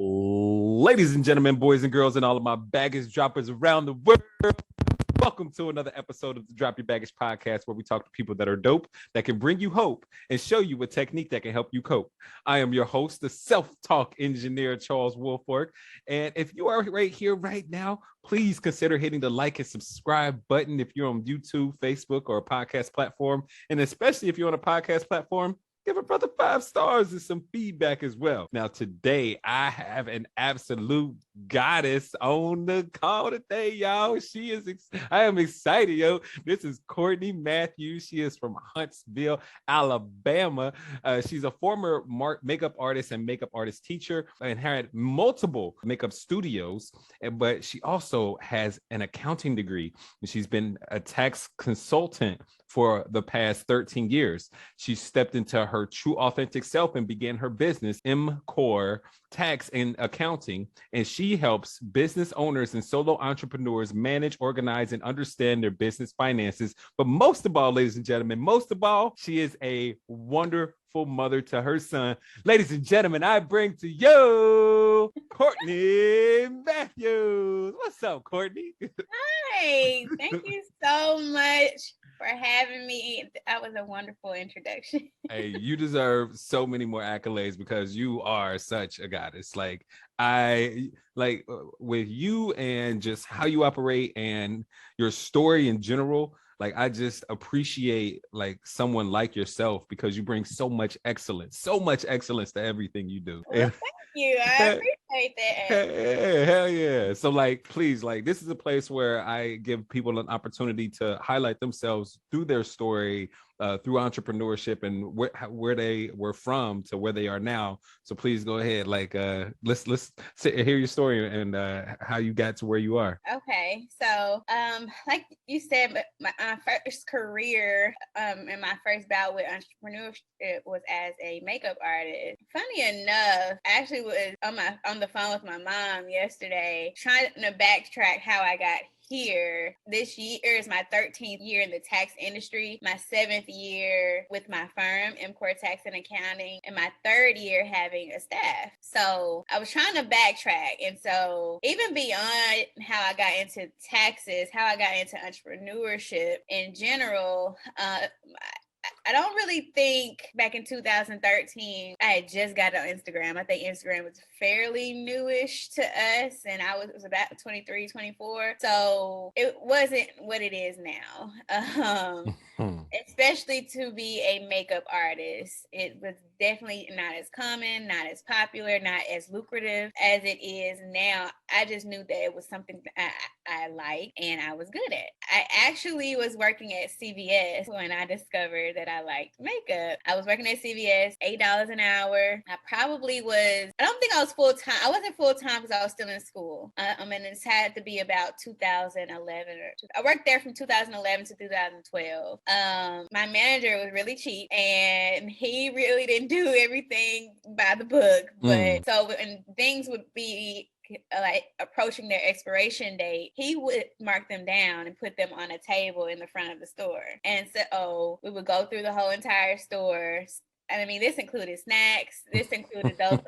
Ladies and gentlemen, boys and girls, and all of my baggage droppers around the world, welcome to another episode of the Drop Your Baggage podcast, where we talk to people that are dope, that can bring you hope, and show you a technique that can help you cope. I am your host, the self-talk engineer, Charles Woolfork. And if you are right here, right now, please consider hitting the like and subscribe button if you're on YouTube, Facebook, or a podcast platform. And especially if you're on a podcast platform, give a brother 5 stars and some feedback as well. Now, today, I have an absolute goddess on the call today, y'all. I am excited, yo. This is Courtney Matthews. She is from Huntsville, Alabama. She's a former makeup artist and makeup artist teacher and had multiple makeup studios, but she also has an accounting degree. She's been a tax consultant for the past 13 years. She stepped into her true authentic self and began her business, MCore Tax and Accounting. And she helps business owners and solo entrepreneurs manage, organize, and understand their business finances. But most of all, ladies and gentlemen, she is a wonderful mother to her son. Ladies and gentlemen, I bring to you Courtney Matthews. What's up, Courtney? Hi, thank you so much for having me. That was a wonderful introduction. Hey, you deserve so many more accolades because you are such a goddess. With you and just how you operate and your story in general. I just appreciate someone like yourself because you bring so much excellence to everything you do. Well, thank you. I appreciate that. Hell yeah. So please, this is a place where I give people an opportunity to highlight themselves through their story, through entrepreneurship and where they were from to where they are now. So please go ahead. Let's hear your story and how you got to where you are. Okay. So, like you said, my first career and my first bout with entrepreneurship was as a makeup artist. Funny enough, I actually was on the phone with my mom yesterday trying to backtrack how I got here. This year is my 13th year in the tax industry, my 7th year with my firm, MCore Tax and Accounting, and my 3rd year having a staff. So I was trying to backtrack. And so even beyond how I got into taxes, how I got into entrepreneurship in general, I don't really think back in 2013, I had just got on Instagram. I think Instagram was fairly newish to us, and I was about 23, 24. So it wasn't what it is now. Especially to be a makeup artist. It was definitely not as common, not as popular, not as lucrative as it is now. I just knew that it was something that I liked and I was good at. I actually was working at CVS when I discovered that I liked makeup. I was working at CVS, $8 an hour. I don't think I was full-time. I wasn't full-time because I was still in school. And it had to be about 2011. I worked there from 2011 to 2012. My manager was really cheap and he really didn't do everything by the book. But so when things would be approaching their expiration date, he would mark them down and put them on a table in the front of the store. And so we would go through the whole entire store. I mean, this included snacks. This included those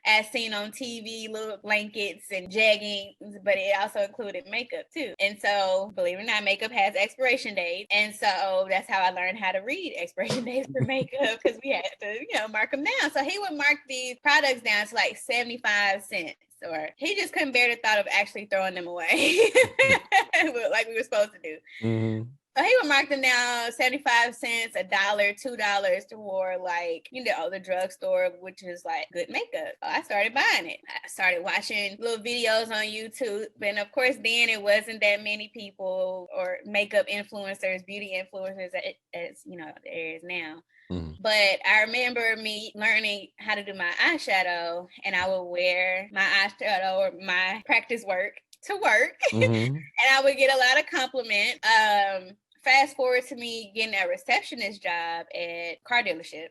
as seen on TV, little blankets and jeggings, but it also included makeup too. And so, believe it or not, makeup has expiration dates. And so that's how I learned how to read expiration dates for makeup because we had to, mark them down. So he would mark these products down to 75 cents. Or he just couldn't bear the thought of actually throwing them away like we were supposed to do. Mm-hmm. So he would mark them down 75 cents, $1, $2 toward the drugstore, which is good makeup. So I started buying it. I started watching little videos on YouTube. And of course, then it wasn't that many people or makeup influencers, beauty influencers as there is now. But I remember me learning how to do my eyeshadow, and I would wear my eyeshadow or my practice work to work, and I would get a lot of compliments. Fast forward to me getting a receptionist job at car dealership.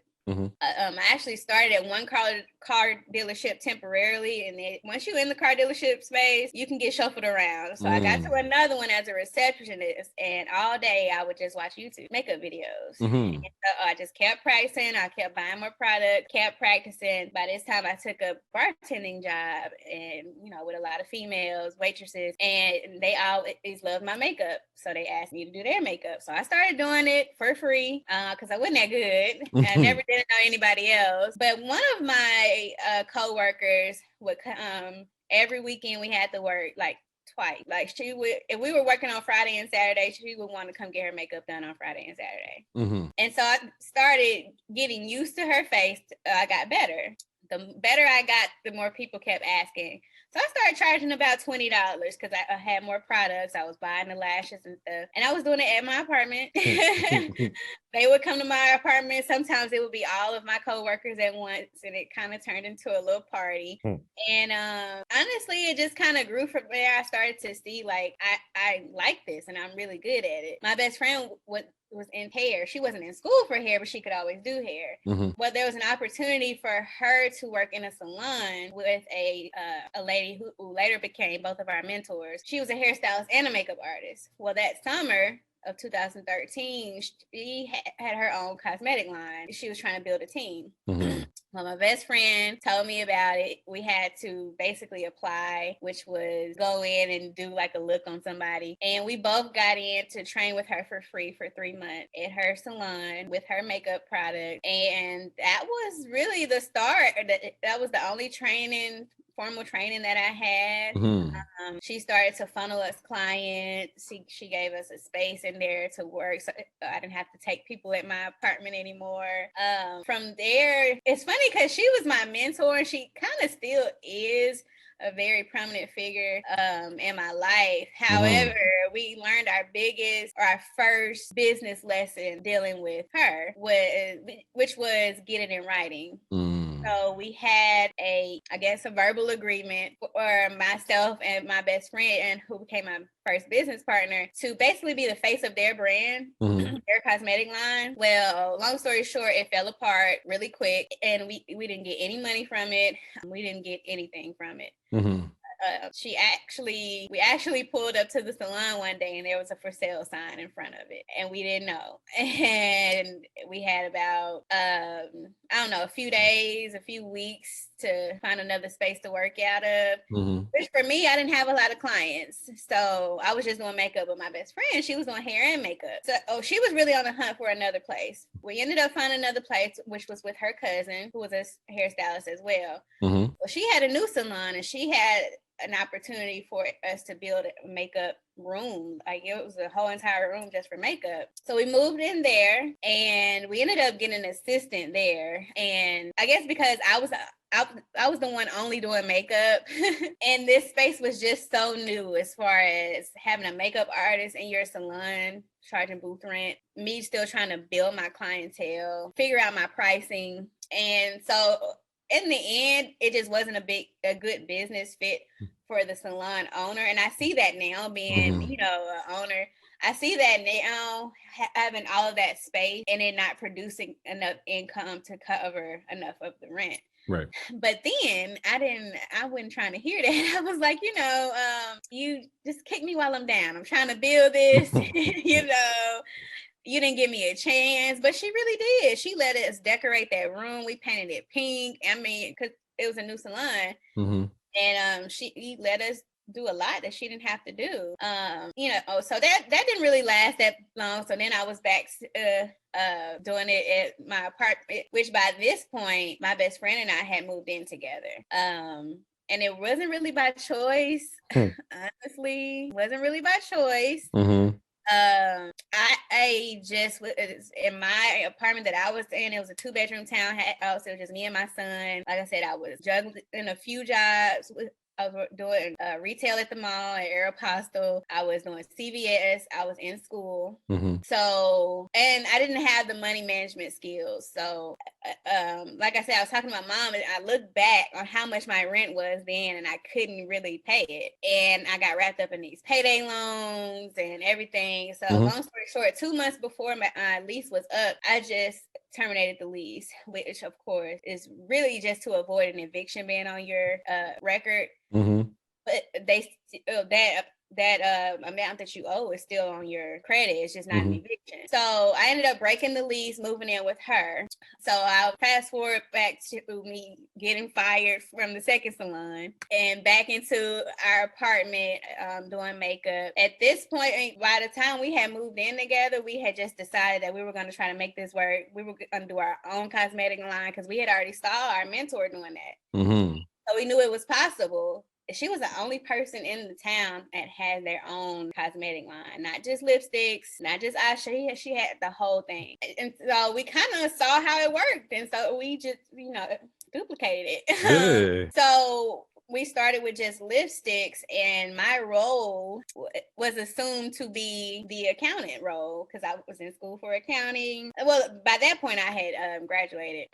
I actually started at one car dealership temporarily, and then once you're in the car dealership space, you can get shuffled around. So I got to another one as a receptionist, and all day I would just watch YouTube makeup videos. And so I just kept practicing. I kept buying more product, kept practicing. By this time, I took a bartending job, and with a lot of females, waitresses, and they always loved my makeup, so they asked me to do their makeup. So I started doing it for free because I wasn't that good. I never did know anybody else. But one of my co-workers would come every weekend. We had to work like twice. Like she would, if we were working on Friday and Saturday, she would want to come get her makeup done on Friday and Saturday. And so I started getting used to her face. I got better. The better I got, the more people kept asking. So I started charging about $20 because I had more products. I was buying the lashes and stuff. And I was doing it at my apartment. They would come to my apartment. Sometimes it would be all of my coworkers at once. And it kind of turned into a little party. And honestly, it just kind of grew from there. I started to see like, I like this and I'm really good at it. My best friend was in hair. She wasn't in school for hair, but she could always do hair. Well, there was an opportunity for her to work in a salon with a lady who later became both of our mentors. She was a hairstylist and a makeup artist. Well, that summer of 2013, she had her own cosmetic line. She was trying to build a team. Well, my best friend told me about it. We had to basically apply, which was go in and do like a look on somebody. And we both got in to train with her for free for 3 months at her salon with her makeup product. And that was really the start. That was the only formal training that I had. She started to funnel us clients. She gave us a space in there to work, so I didn't have to take people at my apartment anymore. From there, it's funny because she was my mentor, and she kind of still is a very prominent figure in my life. However, we learned our first business lesson dealing with her, which was get it in writing. So we had a verbal agreement for myself and my best friend, and who became my first business partner, to basically be the face of their brand, their cosmetic line. Well, long story short, it fell apart really quick, and we didn't get any money from it. We didn't get anything from it. We actually pulled up to the salon one day and there was a for sale sign in front of it, and we didn't know. And we had about, a few weeks to find another space to work out of, which for me, I didn't have a lot of clients. So I was just doing makeup with my best friend. She was doing hair and makeup. So she was really on the hunt for another place. We ended up finding another place, which was with her cousin, who was a hairstylist as well. Well, she had a new salon, and she had an opportunity for us to build a makeup room. Like, it was a whole entire room just for makeup. So we moved in there, and we ended up getting an assistant there. And I guess because I was the one only doing makeup, and this space was just so new as far as having a makeup artist in your salon, charging booth rent, me still trying to build my clientele, figure out my pricing. And so in the end, it just wasn't a good business fit for the salon owner. And I see that now, being, an owner. I see that now, having all of that space and it not producing enough income to cover enough of the rent. Right. But then I wasn't trying to hear that. I was like, you just kick me while I'm down. I'm trying to build this, You didn't give me a chance. But she really did. She let us decorate that room. We painted it pink. I mean, because it was a new salon. And she let us do a lot that she didn't have to do. So that didn't really last that long. So then I was back doing it at my apartment, which by this point, my best friend and I had moved in together. And it wasn't really by choice. Honestly, wasn't really by choice. I just was in my apartment that I was in. It was a 2-bedroom townhouse. It was just me and my son. Like I said, I was juggling a few jobs. I was doing retail at the mall at Aeropostale. I was doing CVS. I was in school. So, and I didn't have the money management skills. So, like I said, I was talking to my mom, and I looked back on how much my rent was then, and I couldn't really pay it. And I got wrapped up in these payday loans and everything. So, long story short, 2 months before my lease was up, I just terminated the lease, which of course is really just to avoid an eviction ban on your record. Mm-hmm. But they that amount that you owe is still on your credit. It's just not an eviction. So I ended up breaking the lease, moving in with her. So I'll fast forward back to me getting fired from the second salon and back into our apartment doing makeup. At this point, by the time we had moved in together, we had just decided that we were going to try to make this work. We were going to do our own cosmetic line because we had already saw our mentor doing that. Mm-hmm. So we knew it was possible. She was the only person in the town that had their own cosmetic line, not just lipsticks, not just eyeshadow. She had the whole thing. And so we kind of saw how it worked. And so we just, duplicated it. So we started with just lipsticks, and my role was assumed to be the accountant role because I was in school for accounting. Well, by that point I had graduated.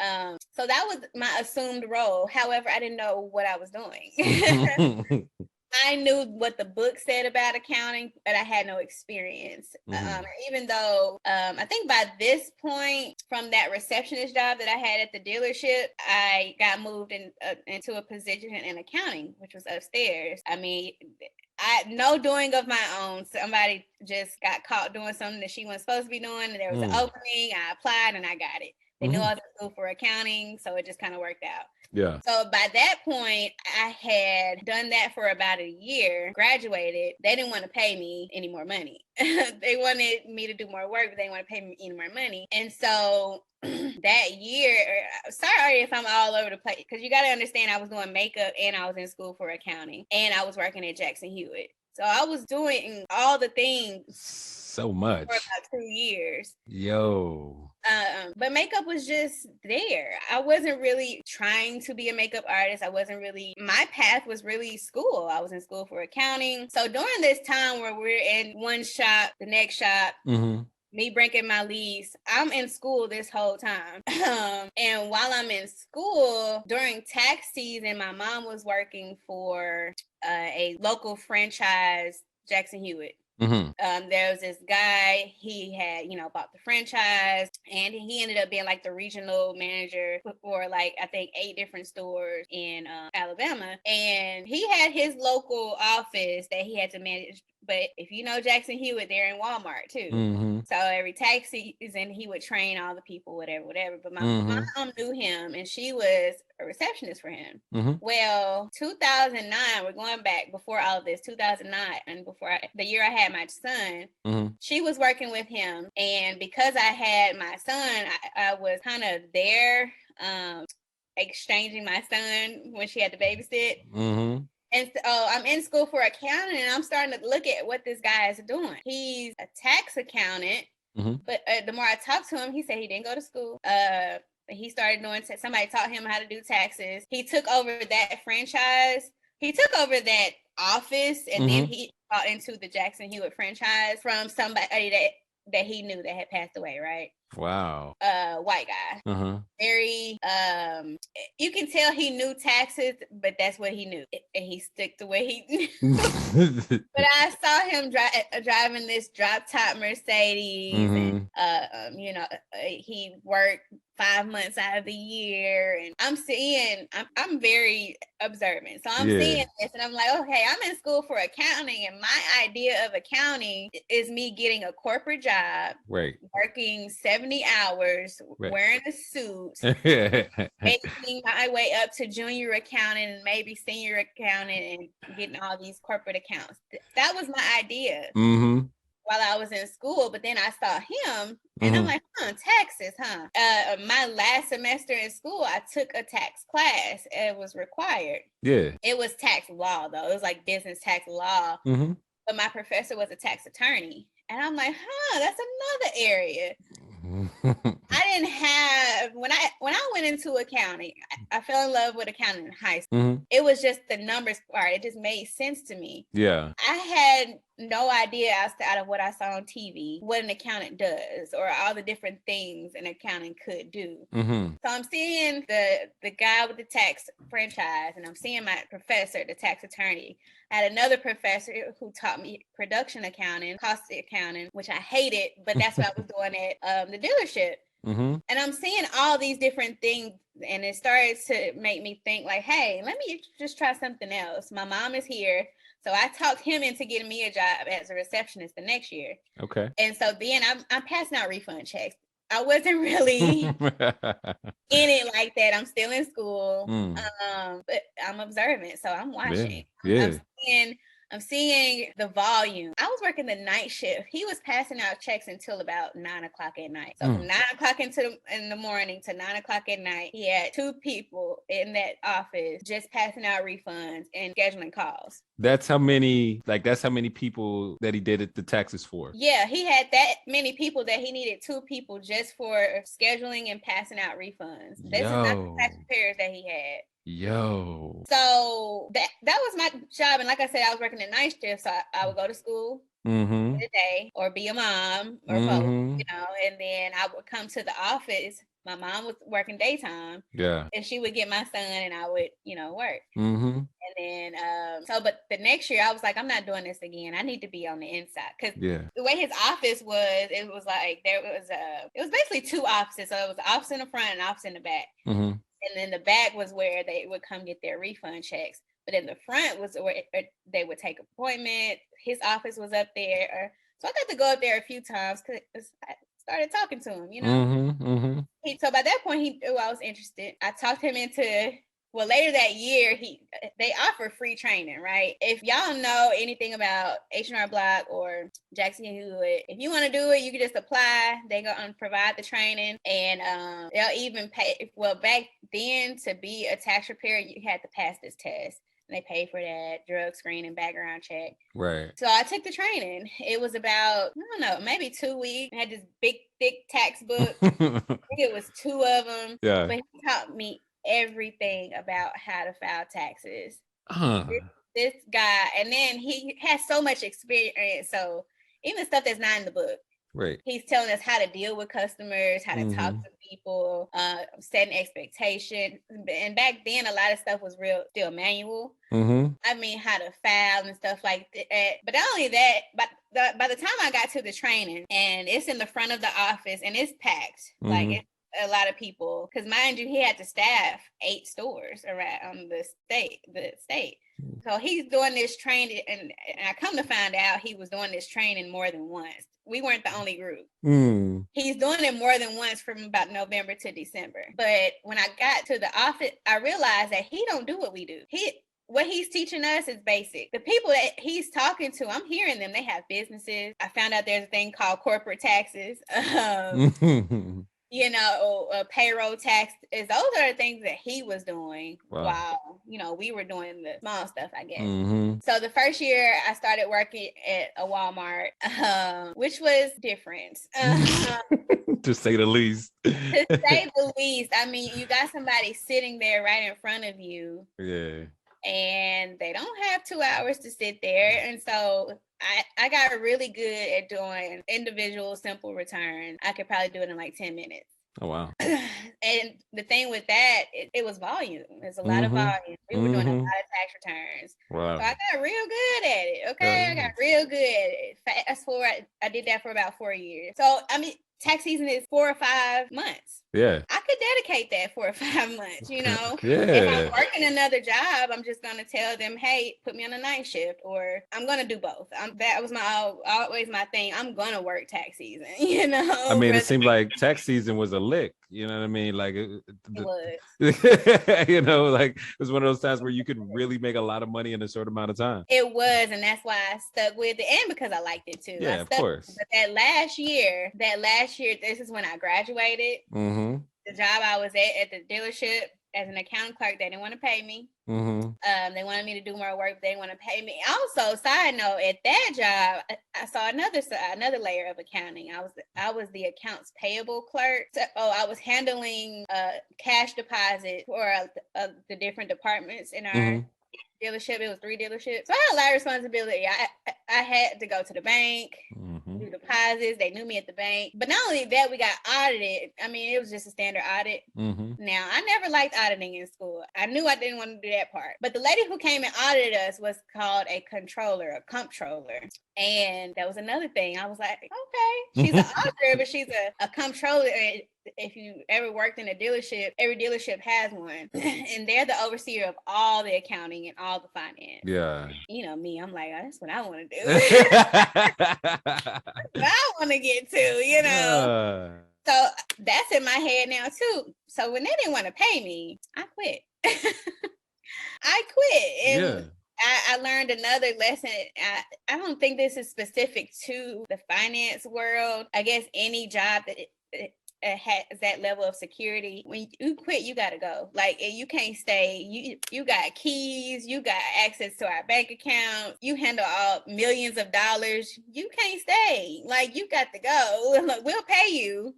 So that was my assumed role. However, I didn't know what I was doing. I knew what the book said about accounting, but I had no experience. Even though I think by this point, from that receptionist job that I had at the dealership, I got moved into a position in accounting, which was upstairs. I mean, no doing of my own. Somebody just got caught doing something that she wasn't supposed to be doing. And there was an opening. I applied and I got it. They knew I was in school for accounting, so it just kind of worked out. Yeah. So by that point, I had done that for about a year, graduated. They didn't want to pay me any more money. They wanted me to do more work, but they didn't want to pay me any more money. And so that year, sorry if I'm all over the place, because you got to understand I was doing makeup and I was in school for accounting and I was working at Jackson Hewitt. So I was doing all the things so much for about 2 years. Yo. But makeup was just there. I wasn't really trying to be a makeup artist. My path was really school. I was in school for accounting. So during this time where we're in one shop, the next shop, me breaking my lease, I'm in school this whole time. And while I'm in school, during tax season, my mom was working for a local franchise, Jackson Hewitt. There was this guy, he had, bought the franchise, and he ended up being like the regional manager for like, I think 8 different stores in Alabama. And he had his local office that he had to manage. But if you know Jackson Hewitt, they're in Walmart too. So every tax season, he would train all the people, whatever. But my mom knew him, and she was a receptionist for him. Well, 2009, we're going back before all of this, 2009, and before the year I had my son, she was working with him. And because I had my son, I was kind of there exchanging my son when she had to babysit. And so I'm in school for accounting, and I'm starting to look at what this guy is doing. He's a tax accountant, but the more I talked to him, he said he didn't go to school. He started doing, somebody taught him how to do taxes. He took over that franchise. He took over that office, and then he got into the Jackson Hewitt franchise from somebody that he knew that had passed away, right? Wow. White guy. Very, you can tell he knew taxes, but that's what he knew. And he stuck to what he knew. But I saw him driving this drop top Mercedes, and, he worked 5 months out of the year, and I'm very observant. So I'm seeing this, and I'm like, okay, I'm in school for accounting, and my idea of accounting is me getting a corporate job, working 70 hours, wearing a suit, making my way up to junior accountant and maybe senior accountant, and getting all these corporate accounts. That was my idea. While I was in school, but then I saw him, and I'm like, taxes, my last semester in school, I took a tax class. It was required. It was tax law, though. It was like business tax law. But my professor was a tax attorney. And I'm like, that's another area. I didn't have, when I went into accounting, I fell in love with accounting in high school. It was just the numbers part. It just made sense to me. I had no idea outside of what I saw on TV, what an accountant does, or all the different things an accountant could do. So I'm seeing the guy with the tax franchise, and I'm seeing my professor, the tax attorney. I had another professor who taught me production accounting, cost accounting, which I hated, but that's what I was doing at the dealership. Mm-hmm. And I'm seeing all these different things, and it started to make me think like, hey, let me just try something else. My mom is here. So I talked him into getting me a job as a receptionist the next year. Okay. And so then I'm passing out refund checks. I wasn't really in it like that. I'm still in school. But I'm observant. So I'm watching. Yeah. I'm seeing the volume. I was working the night shift. He was passing out checks until about 9:00 at night. So from 9:00 in the morning to 9:00 at night, he had 2 people in that office just passing out refunds and scheduling calls. That's how many people that he did it the taxes for. Yeah, he had that many people that he needed 2 people just for scheduling and passing out refunds. This is not the tax preparers that he had. Yo. So that was my job. And like I said, I was working the night shift. So I would go to school in the day or be a mom or both, and then I would come to the office. My mom was working daytime. Yeah. And she would get my son and I would, work. And then, but the next year I was like, I'm not doing this again. I need to be on the inside. Because the way his office was, it was like, it was basically 2 offices. So it was an office in the front and an office in the back. And then the back was where they would come get their refund checks. But in the front was where they would take appointments. His office was up there. So I got to go up there a few times because I started talking to him, So by that point, he knew I was interested. I talked him into, later that year, they offer free training, right? If y'all know anything about H&R Block or Jackson Hewitt, if you want to do it, you can just apply. They go and provide the training, and they'll even pay. Well, back then, to be a tax preparer, you had to pass this test. And they pay for that drug screen and background check. Right. So I took the training. It was about, I don't know, maybe 2 weeks. I had this big, thick tax book. I think it was 2 of them. Yeah. But he taught me everything about how to file taxes. This guy, and then he has so much experience. So even stuff that's not in the book. Right. He's telling us how to deal with customers, how to talk to people, setting expectations. And back then, a lot of stuff was still manual. I mean, how to file and stuff like that. But not only that, but by the time I got to the training, and it's in the front of the office, and it's packed, like it's a lot of people. Because mind you, he had to staff 8 stores around the state. So he's doing this training, and I come to find out he was doing this training more than once. We weren't the only group. He's doing it more than once from about November to December. But when I got to the office, I realized that he don't do what we do. What he's teaching us is basic. The people that he's talking to, I'm hearing them. They have businesses. I found out there's a thing called corporate taxes. Payroll tax. Those are the things that he was doing while, we were doing the small stuff, I guess. So the first year I started working at a Walmart, which was different. To say the least. To say the least. I mean, you got somebody sitting there right in front of you. Yeah. And they don't have 2 hours to sit there. And so I got really good at doing individual simple returns. I could probably do it in like 10 minutes. Oh, wow. And the thing with that, it was volume. There's a lot of volume. We were doing a lot of tax returns. Wow. So I got real good at it. Okay. I got real good at it. Fast forward, I did that for about 4 years. So, I mean, tax season is 4 or 5 months. Yeah. I could dedicate that 4 or 5 months, Yeah. If I'm working another job, I'm just going to tell them, hey, put me on a night shift, or I'm going to do both. That was always my thing. I'm going to work tax season, I mean, it seemed like tax season was a lick. You know what I mean? Like it was. Like it was one of those times where you could really make a lot of money in a short amount of time. It was, and that's why I stuck with it, and because I liked it too. Yeah, of course. But that last year, this is when I graduated. The job I was at the dealership as an accounting clerk, they didn't want to pay me. They wanted me to do more work, but they didn't want to pay me. Also, side note, at that job, I saw another layer of accounting. I was the accounts payable clerk. So, I was handling cash deposits for the different departments in our dealership. It was 3 dealerships. So I had a lot of responsibility. I had to go to the bank, do deposits. They knew me at the bank. But not only that, we got audited. I mean, it was just a standard audit. Now, I never liked auditing in school. I knew I didn't want to do that part. But the lady who came and audited us was called a controller, a comptroller. And that was another thing. I was like, okay, she's an auditor, but she's a comptroller. if you ever worked in a dealership, every dealership has one, and they're the overseer of all the accounting and all the finance. Yeah. You know me, I'm like, oh, that's what I want to do. I want to get to, you know. So that's in my head now too. So when they didn't want to pay me, I quit. I quit. And I learned another lesson. I don't think this is specific to the finance world. I guess any job that has that level of security, when you quit, you got to go. Like, you can't stay. You got keys. You got access to our bank account. You handle all millions of dollars. You can't stay. Like, you got to go. Look, we'll pay you.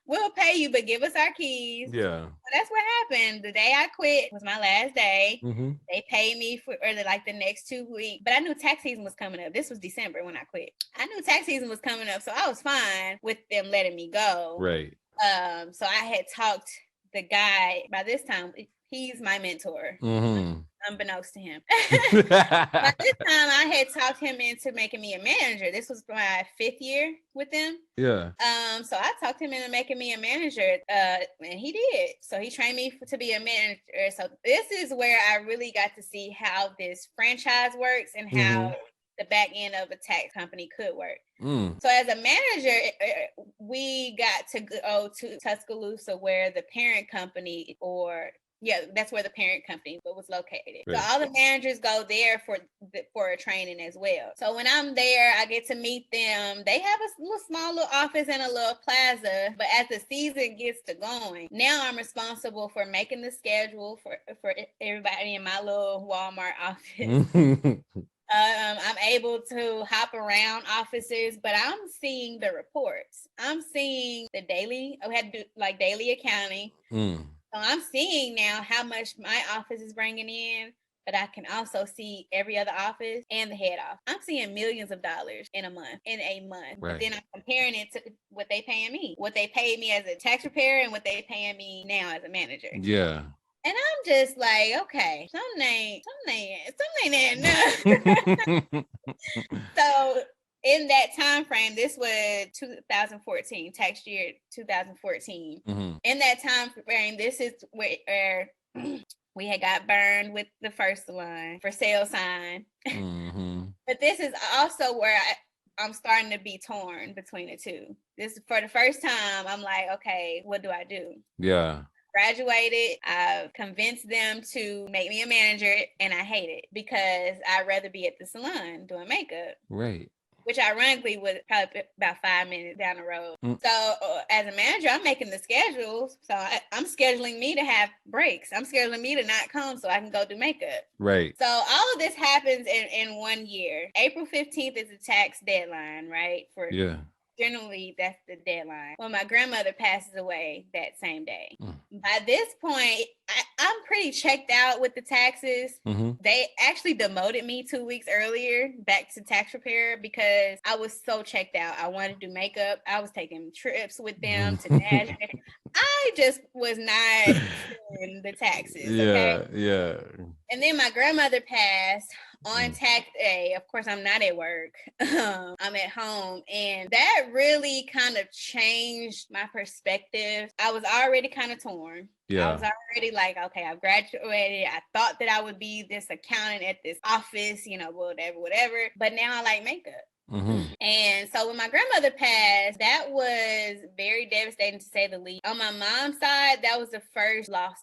We'll pay you, but give us our keys. Yeah. So that's what happened. The day I quit was my last day. Mm-hmm. They paid me for the next 2 weeks, but I knew tax season was coming up. This was December when I quit. I knew tax season was coming up, so I was fine with them letting me go. Right. So I had talked the guy. By this time, he's my mentor. Mm-hmm. Unbeknownst to him. By this time, I had talked him into making me a manager. This was my 5th year with them. Yeah. So I talked him into making me a manager, and he did. So he trained me to be a manager. So this is where I really got to see how this franchise works and how the back end of a tax company could work. So as a manager, we got to go to Tuscaloosa, where the parent company that's where the parent company was located. Right. So all the managers go there for a training as well. So when I'm there, I get to meet them. They have a small little office and a little plaza. But as the season gets to going, now I'm responsible for making the schedule for everybody in my little Walmart office. I'm able to hop around offices, but I'm seeing the reports. I'm seeing the daily. I had to do like daily accounting. So I'm seeing now how much my office is bringing in, but I can also see every other office and the head office. I'm seeing millions of dollars in a month. Right. But then I'm comparing it to what they paying me, what they paid me as a tax preparer and what they paying me now as a manager. Yeah. And I'm just like, okay, something ain't enough. So in that time frame, this was 2014, tax year 2014. In that time frame, this is where we had got burned with the first salon for sale sign. But this is also where I'm starting to be torn between the two. This, for the first time, I'm like, okay, what do I do? Yeah. Graduated, I've convinced them to make me a manager, and I hate it because I'd rather be at the salon doing makeup. Right. Which ironically was probably about 5 minutes down the road. So as a manager, I'm making the schedules. So I'm scheduling me to have breaks. I'm scheduling me to not come so I can go do makeup. Right. So all of this happens in 1 year. April 15th is the tax deadline, right? Generally, that's the deadline. Well, my grandmother passes away that same day. By this point, I'm pretty checked out with the taxes. They actually demoted me 2 weeks earlier back to tax preparer because I was so checked out. I wanted to do makeup. I was taking trips with them to Nashville. I just was not in the taxes. Yeah. And then my grandmother passed on tax day. Of course, I'm not at work. I'm at home. And that really kind of changed my perspective. I was already kind of torn. I was already like, okay, I've graduated. I thought that I would be this accountant at this office, whatever. But now I like makeup. And so when my grandmother passed, that was very devastating to say the least. On my mom's side, that was the first loss.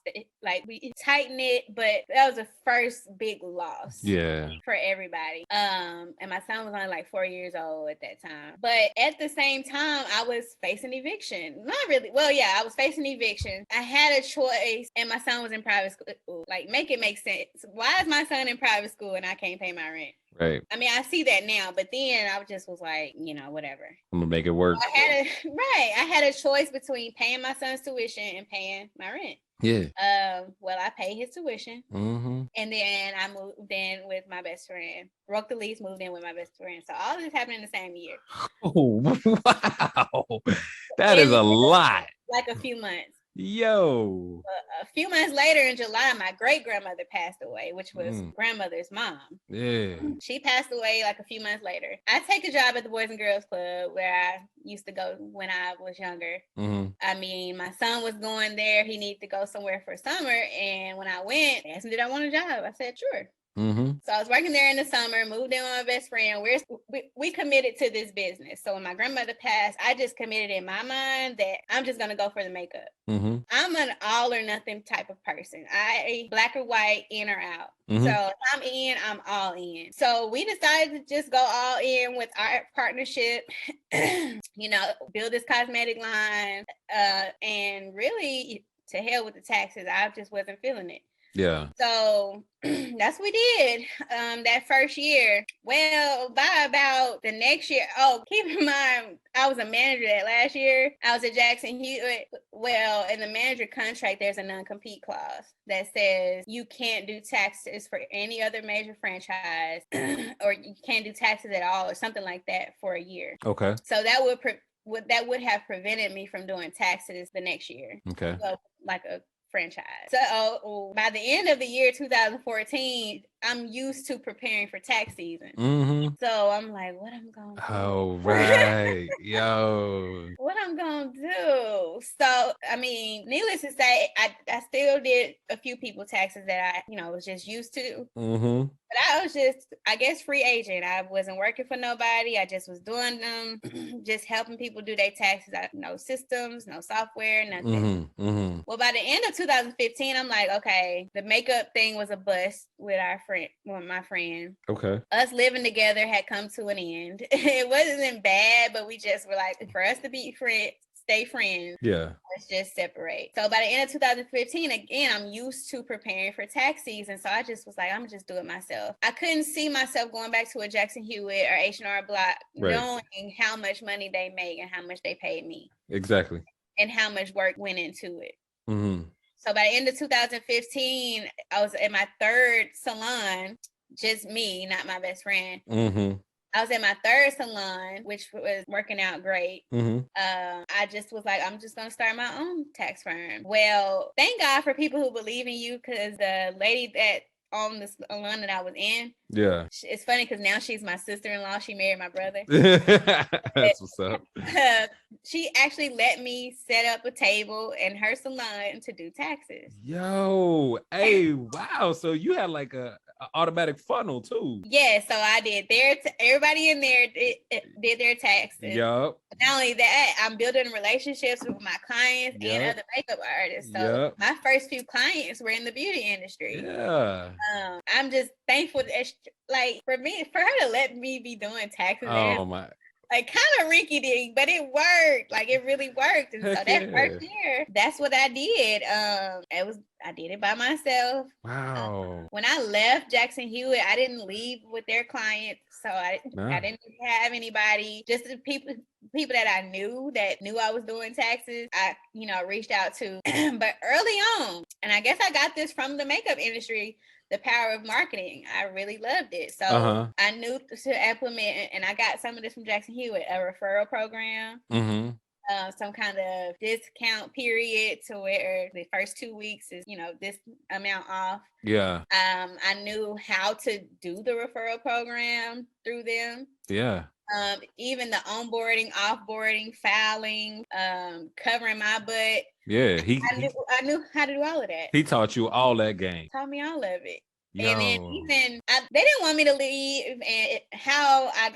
We tightened it, but that was the first big loss. For everybody. And my son was only like 4 years old at that time. But at the same time, I was facing eviction. Not really. Well, yeah, I was facing eviction. I had a choice, and my son was in private school. Like, make it make sense. Why is my son in private school and I can't pay my rent? Right. I mean, I see that now, but then I just was like, whatever. I'm gonna make it work. I had a choice between paying my son's tuition and paying my rent. Well, I paid his tuition, and then I moved in with my best friend. Broke the lease, moved in with my best friend. So all this happened in the same year. Oh, wow. That is a lot. Like a few months. Yo. A few months later in July, my great grandmother passed away, which was grandmother's mom. Yeah. She passed away like a few months later. I take a job at the Boys and Girls Club where I used to go when I was younger. I mean, my son was going there. He needed to go somewhere for summer. And when I went, they asked me, did I want a job? I said, sure. So I was working there in the summer, moved in with my best friend. We committed to this business. So when my grandmother passed, I just committed in my mind that I'm just going to go for the makeup. I'm an all or nothing type of person. I black or white, in or out. So if I'm in, I'm all in. So we decided to just go all in with our partnership, build this cosmetic line, and really to hell with the taxes. I just wasn't feeling it. Yeah. So that's what we did that first year. Well, by about the next year, keep in mind, I was a manager that last year. I was at Jackson Hewitt. Well, in the manager contract, there's a non-compete clause that says you can't do taxes for any other major franchise or you can't do taxes at all or something like that for a year. Okay. So that would have prevented me from doing taxes the next year. Okay. So like a franchise. So by the end of the year 2014, I'm used to preparing for tax season. So I'm like, what I'm gonna do? Oh, right. Yo. What I'm gonna do? So I mean, needless to say, I still did a few people taxes that I was just used to. But I was just, I guess, free agent. I wasn't working for nobody. I just was doing them, just helping people do their taxes. No systems, no software, nothing. Well, by the end of 2015, I'm like, okay, the makeup thing was a bust with my friend. Okay. Us living together had come to an end. It wasn't bad, but we just were like, for us to be friends, stay friends. Yeah. Let's just separate. So by the end of 2015, again, I'm used to preparing for tax season. So I just was like, I'm just do it myself. I couldn't see myself going back to a Jackson Hewitt or H&R Block, knowing how much money they make and how much they paid me. Exactly. And how much work went into it. So by the end of 2015, I was at my third salon, just me, not my best friend. I was at my third salon, which was working out great. I just was like, I'm just going to start my own tax firm. Well, thank God for people who believe in you, because the lady that owned the salon that I was in, it's funny because now she's my sister-in-law. She married my brother. That's what's up. She actually let me set up a table in her salon to do taxes. Yo, hey, wow. So you had like a automatic funnel too. Yeah, so I did everybody in there did their taxes. Yup. Not only that, I'm building relationships with my clients and other makeup artists. So my first few clients were in the beauty industry. Yeah. I'm just thankful that, like, for her to let me be doing taxes. Oh my. Like, kind of rinky dink, but it worked. Like, it really worked. And so that first year, that's what I did. I did it by myself. Wow. When I left Jackson Hewitt, I didn't leave with their clients. So I didn't have anybody, just the people that I knew I was doing taxes, I reached out to. But early on, and I guess I got this from the makeup industry, the power of marketing. I really loved it. So I knew to implement, and I got some of this from Jackson Hewitt, a referral program. Some kind of discount period to where the first 2 weeks is, this amount off. Yeah. I knew how to do the referral program through them. Yeah. Even the onboarding, offboarding, filing, covering my butt. Yeah. I knew how to do all of that. He taught you all that game. Taught me all of it. Yo. And then even they didn't want me to leave, and how I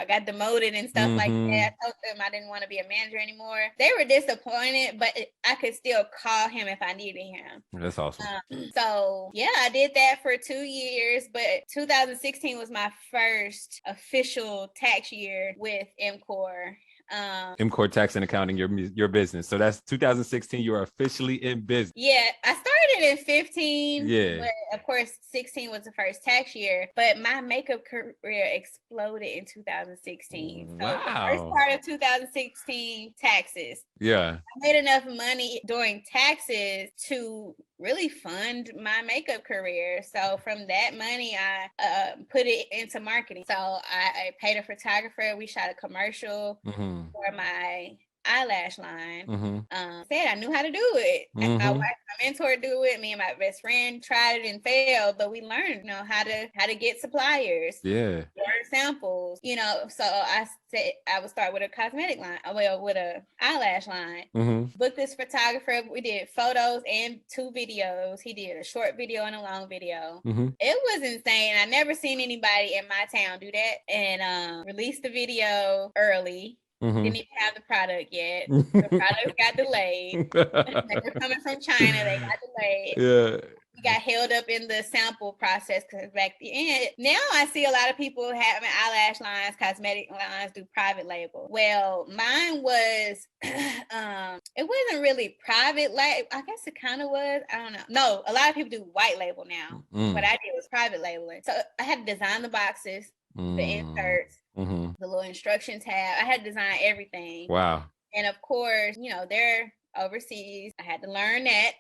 got demoted and stuff like that. I told them I didn't want to be a manager anymore. They were disappointed, but I could still call him if I needed him. That's awesome. So yeah, I did that for 2 years, but 2016 was my first official tax year with MCOR. MCOR Tax and Accounting, your business. So that's 2016. You are officially in business. Yeah, I started in 15. Yeah, but of course 16 was the first tax year. But my makeup career exploded in 2016. So wow. The first part of 2016, taxes. Yeah, I made enough money doing taxes to really fund my makeup career. So from that money, I put it into marketing. So I paid a photographer. We shot a commercial for my eyelash line. Mm-hmm. Said I knew how to do it. I Mm-hmm. watched my mentor do it. Me and my best friend tried it and failed, but we learned, how to get suppliers. Yeah. Order samples, so I said I would start with a cosmetic line, with a eyelash line. Mm-hmm. Booked this photographer. We did photos and 2 videos. He did a short video and a long video. Mm-hmm. It was insane. I never seen anybody in my town do that. And released the video early. Mm-hmm. Didn't even have the product yet. The product got delayed. They were coming from China. They got delayed. Yeah. We got held up in the sample process because back then, now I see a lot of people having eyelash lines, cosmetic lines, do private label. Well, mine was, it wasn't really private label. I guess it kind of was. I don't know. No, a lot of people do white label now. What I did was private labeling. So I had to design the boxes, the inserts, the little instruction tab. I had to design everything. Wow. And of course, they're overseas. I had to learn that.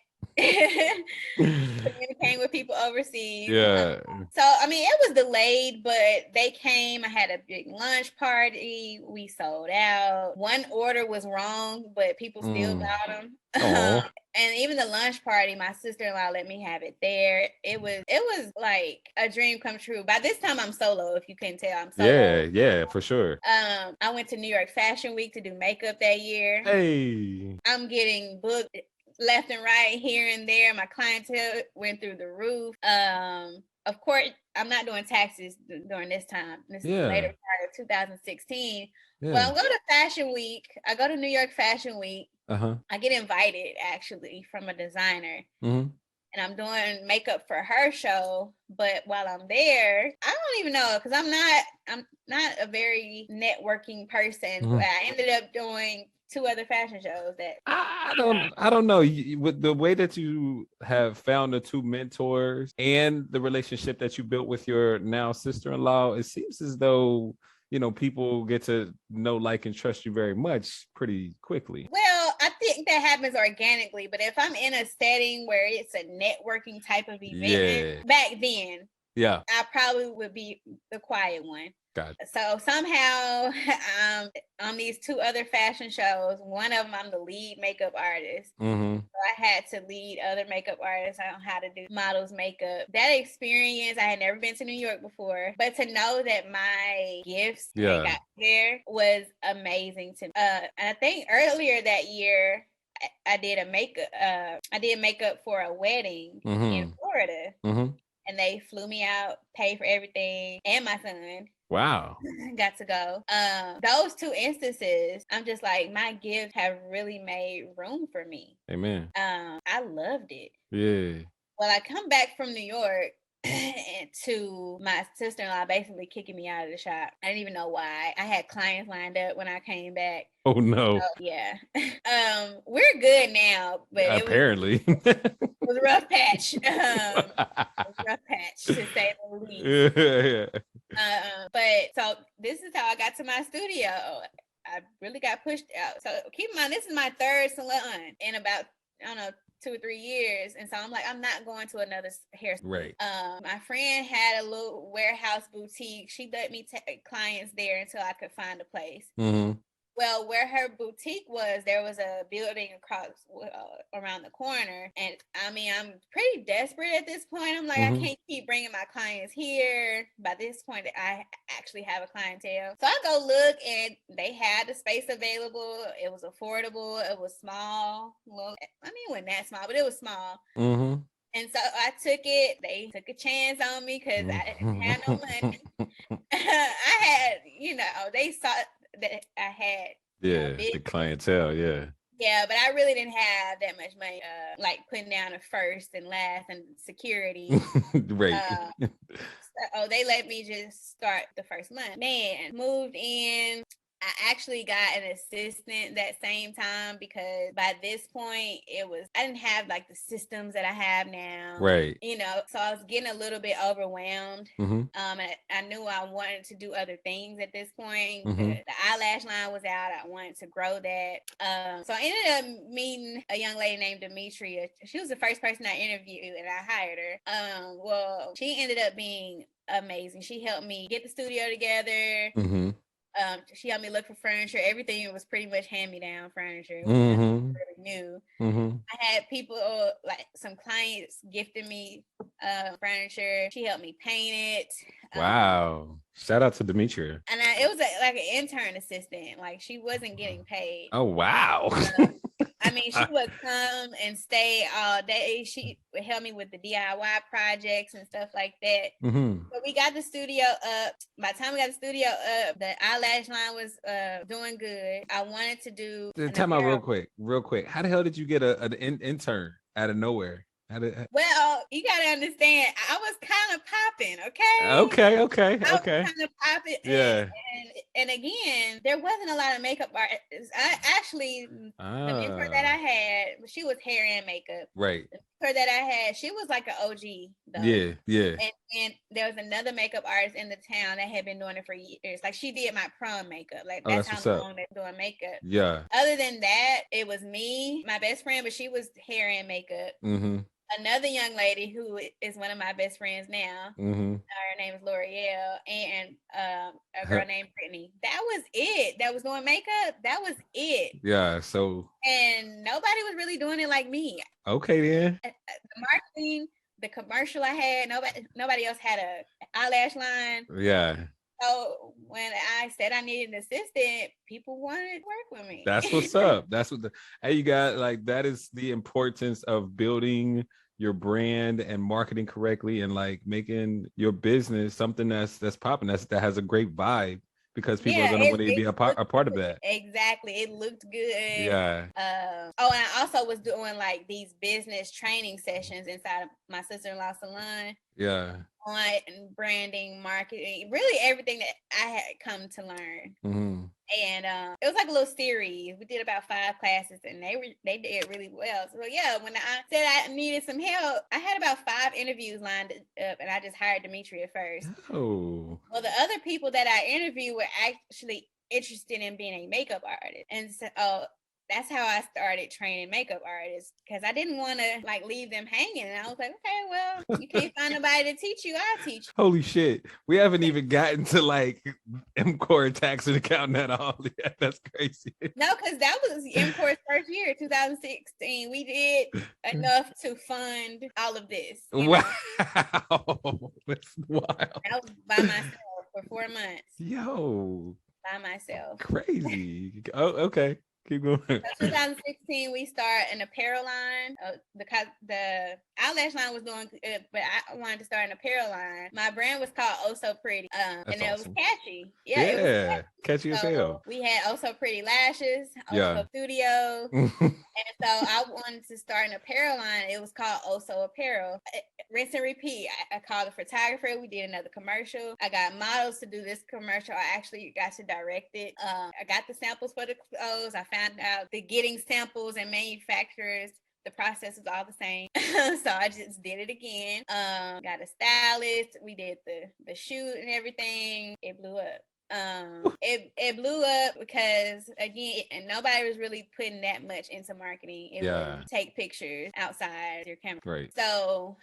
Communicating with people overseas. Yeah. So I mean, it was delayed, but they came. I had a big lunch party. We sold out. One order was wrong, but people still got them. And even the lunch party, my sister-in-law let me have it there. It was like a dream come true. By this time, I'm solo. If you couldn't tell, I'm solo. Yeah, for sure. I went to New York Fashion Week to do makeup that year. Hey. I'm getting booked left and right, here and there. My clientele went through the roof. Of course, I'm not doing taxes during this time. This is the later part of 2016. Yeah. Well, I go to Fashion Week. I go to New York Fashion Week. I get invited actually from a designer. Mm-hmm. And I'm doing makeup for her show. But while I'm there, I don't even know, because I'm not a very networking person. I ended up doing 2 other fashion shows that I don't know. With the way that you have found the 2 mentors and the relationship that you built with your now sister-in-law, it seems as though people get to know, like, and trust you very much pretty quickly. Well, I think that happens organically, but if I'm in a setting where it's a networking type of event, back then, I probably would be the quiet one. So somehow, on these 2 other fashion shows, one of them I'm the lead makeup artist. So I had to lead other makeup artists on how to do models' makeup. That experience, I had never been to New York before, but to know that my gifts got there was amazing to me. And I think earlier that year, I did makeup for a wedding in Florida. And they flew me out, paid for everything, and my son. Wow. Got to go. Those 2 instances, I'm just like, my gifts have really made room for me. Amen. I loved it. Yeah. Well, I come back from New York to my sister-in-law basically kicking me out of the shop. I didn't even know why. I had clients lined up when I came back. Oh no. So, yeah. We're good now, but apparently it was a rough patch. Rough patch, to say the least. But so this is how I got to my studio. I really got pushed out. So keep in mind, this is my 3rd salon in about, I don't know, 2 or 3 years. And so I'm like, I'm not going to another hair salon. Right. My friend had a little warehouse boutique. She let me take clients there until I could find a place. Well, where her boutique was, there was a building across around the corner. And I mean, I'm pretty desperate at this point. I'm like, I can't keep bringing my clients here. By this point, I actually have a clientele. So I go look, and they had the space available. It was affordable. It was small. Well, I mean, it wasn't that small, but it was small. And so I took it. They took a chance on me because I didn't have no money. I had, they saw that I had the clientele, yeah, but I really didn't have that much money, like putting down a first and last and security. Right. So they let me just start the first month. Man, moved in. I actually got an assistant that same time because by this point I didn't have like the systems that I have now. Right. So I was getting a little bit overwhelmed. And I knew I wanted to do other things at this point. The eyelash line was out. I wanted to grow that. So I ended up meeting a young lady named Demetria. She was the first person I interviewed and I hired her. Well, she ended up being amazing. She helped me get the studio together. She helped me look for furniture. Everything was pretty much hand-me-down furniture. It was Mm-hmm. nothing really new. Mm-hmm. I had people, like some clients gifting me furniture. She helped me paint it. Wow. Shout out to Demetria. And it was like an intern assistant. Like, she wasn't getting paid. Oh, wow. I mean, she would come and stay all day. She would help me with the DIY projects and stuff like that. Mm-hmm. But we got the studio up. By the time we got the studio up, the eyelash line was doing good. I wanted to do Time out real quick. How the hell did you get an intern out of nowhere? Well, you gotta understand, I was kind of popping, okay? Okay. I was kind of popping. Yeah. And again, there wasn't a lot of makeup artists. The mentor that I had, she was hair and makeup. Right. The mentor that I had, she was like an OG though. Yeah. And there was another makeup artist in the town that had been doing it for years. Like, she did my prom makeup. Like, that's how long they're doing makeup. Yeah. Other than that, it was me, my best friend, but she was hair and makeup. Mm-hmm. Another young lady who is one of my best friends now. Mm-hmm. Her name is L'Oreal, and a girl named Brittany. That was it. That was doing makeup. That was it. Yeah. So. And nobody was really doing it like me. Okay, then. The marketing, the commercial I had, nobody else had a eyelash line. Yeah. So when I said I needed an assistant, people wanted to work with me. That's what's up. That's what hey, you got, like, that is the importance of building your brand and marketing correctly, and like making your business something that's popping, that has a great vibe, because people are going to want to be a part of that. Exactly. It looked good. Yeah. And I also was doing like these business training sessions inside of my sister-in-law salon. Yeah. On branding, marketing, really everything that I had come to learn. Mm-hmm. And it was like a little series. We did about 5 classes, and they did really well. So yeah, when I said I needed some help, I had about 5 interviews lined up, and I just hired Demetria first. Oh. Well, the other people that I interviewed were actually interested in being a makeup artist, and so that's how I started training makeup artists, because I didn't want to like leave them hanging. And I was like, okay, well, you can't find nobody to teach you, I'll teach you. Holy shit. We haven't even gotten to like MCOR tax and accounting at all yet. That's crazy. No, because that was MCOR's first year, 2016. We did enough to fund all of this. Wow. That's wild. I was by myself for 4 months. Yo. By myself. Crazy. Oh, okay. Keep going. So 2016, we start an apparel line. The eyelash line was doing good, but I wanted to start an apparel line. My brand was called Oh So Pretty, and awesome. It was catchy. Yeah, it was catchy as hell. We had Oh So Pretty lashes, So Studio, and so I wanted to start an apparel line. It was called Oh So Apparel. Rinse and repeat. I called a photographer. We did another commercial. I got models to do this commercial. I actually got to direct it. I got the samples for the clothes. I found out the getting samples and manufacturers, the process is all the same. So I just did it again. Got a stylist. We did the shoot and everything. It blew up. It blew up because, again, and nobody was really putting that much into marketing. It was take pictures outside your camera. Right. So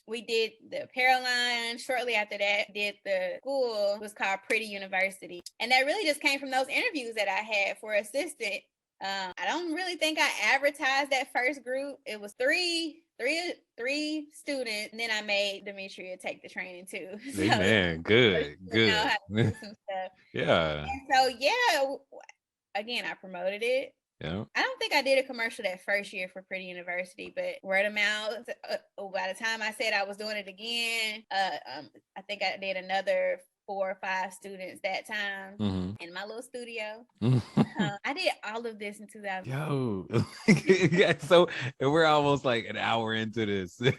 we did the apparel line. Shortly after that, did the school. It was called Pretty University, and that really just came from those interviews that I had for assistant. I don't really think I advertised that first group. It was three students, and then I made Demetria take the training too. So, man, good. Know how to do some stuff. Yeah. And so again, I promoted it. Yeah. I don't think I did a commercial that first year for Pretty University, but word of mouth. By the time I said I was doing it again, I think I did another 4 or 5 students that time in my little studio. I did all of this in 2000. Yo, yeah, so we're almost like an hour into this. I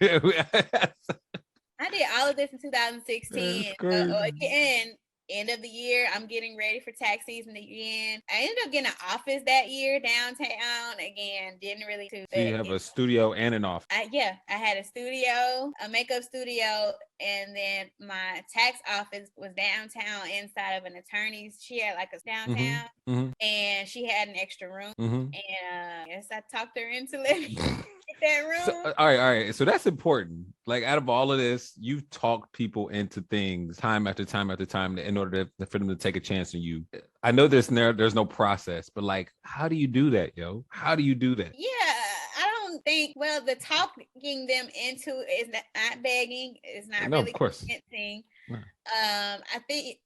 did all of this in 2016. So again, end of the year, I'm getting ready for tax season again. I ended up getting an office that year downtown. Again, didn't really. So you have a studio and an office. I had a studio, a makeup studio, and then my tax office was downtown inside of an attorney's. She had like a downtown, and she had an extra room. And I guess I talked her into living. that So, room. all right. So that's important. Like out of all of this, you've talked people into things time after time after time in order for them to take a chance on you. I know there's no process, but like, how do you do that, yo? How do you do that? Yeah, I don't think. Well, the talking them into is not begging. It's not No, of really course. convincing. No. I think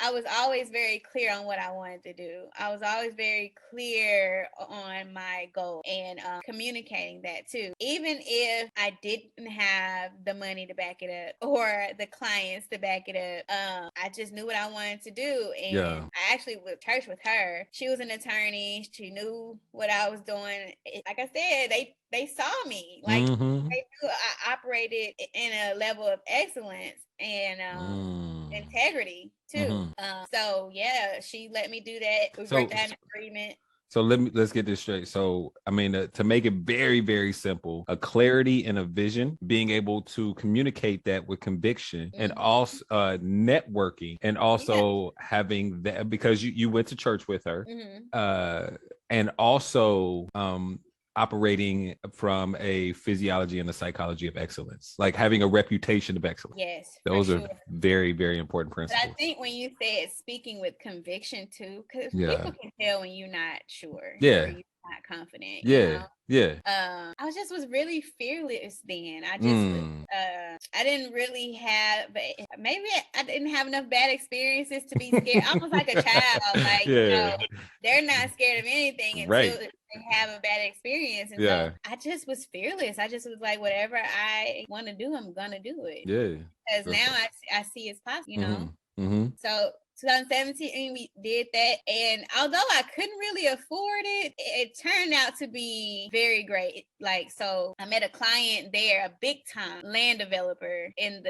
I was always very clear on what I wanted to do. I was always very clear on my goal and communicating that too. Even if I didn't have the money to back it up or the clients to back it up, I just knew what I wanted to do. And Yeah. I actually went to church with her. She was an attorney. She knew what I was doing. Like I said, they saw me. Like they knew I operated in a level of excellence and integrity too. So yeah, she let me do that. We worked out an agreement. So let's get this straight. So I mean, to make it very, very simple, a clarity and a vision, being able to communicate that with conviction, and also networking, and also having that, because you went to church with her, and also operating from a physiology and a psychology of excellence, like having a reputation of excellence. Yes, those are very, very important principles. But I think when you said speaking with conviction too, because people can tell when you're not sure, or you're not confident. You know? I was really fearless then. I just I didn't really have, maybe I didn't have enough bad experiences to be scared. I was like a child, like you know, they're not scared of anything until they have a bad experience. And so I just was fearless. I just was like, whatever I want to do, I'm gonna do it. Because now I see it's possible, you know. So 2017 we did that, and although I couldn't really afford it, it turned out to be very great. Like, so I met a client there, a big time land developer in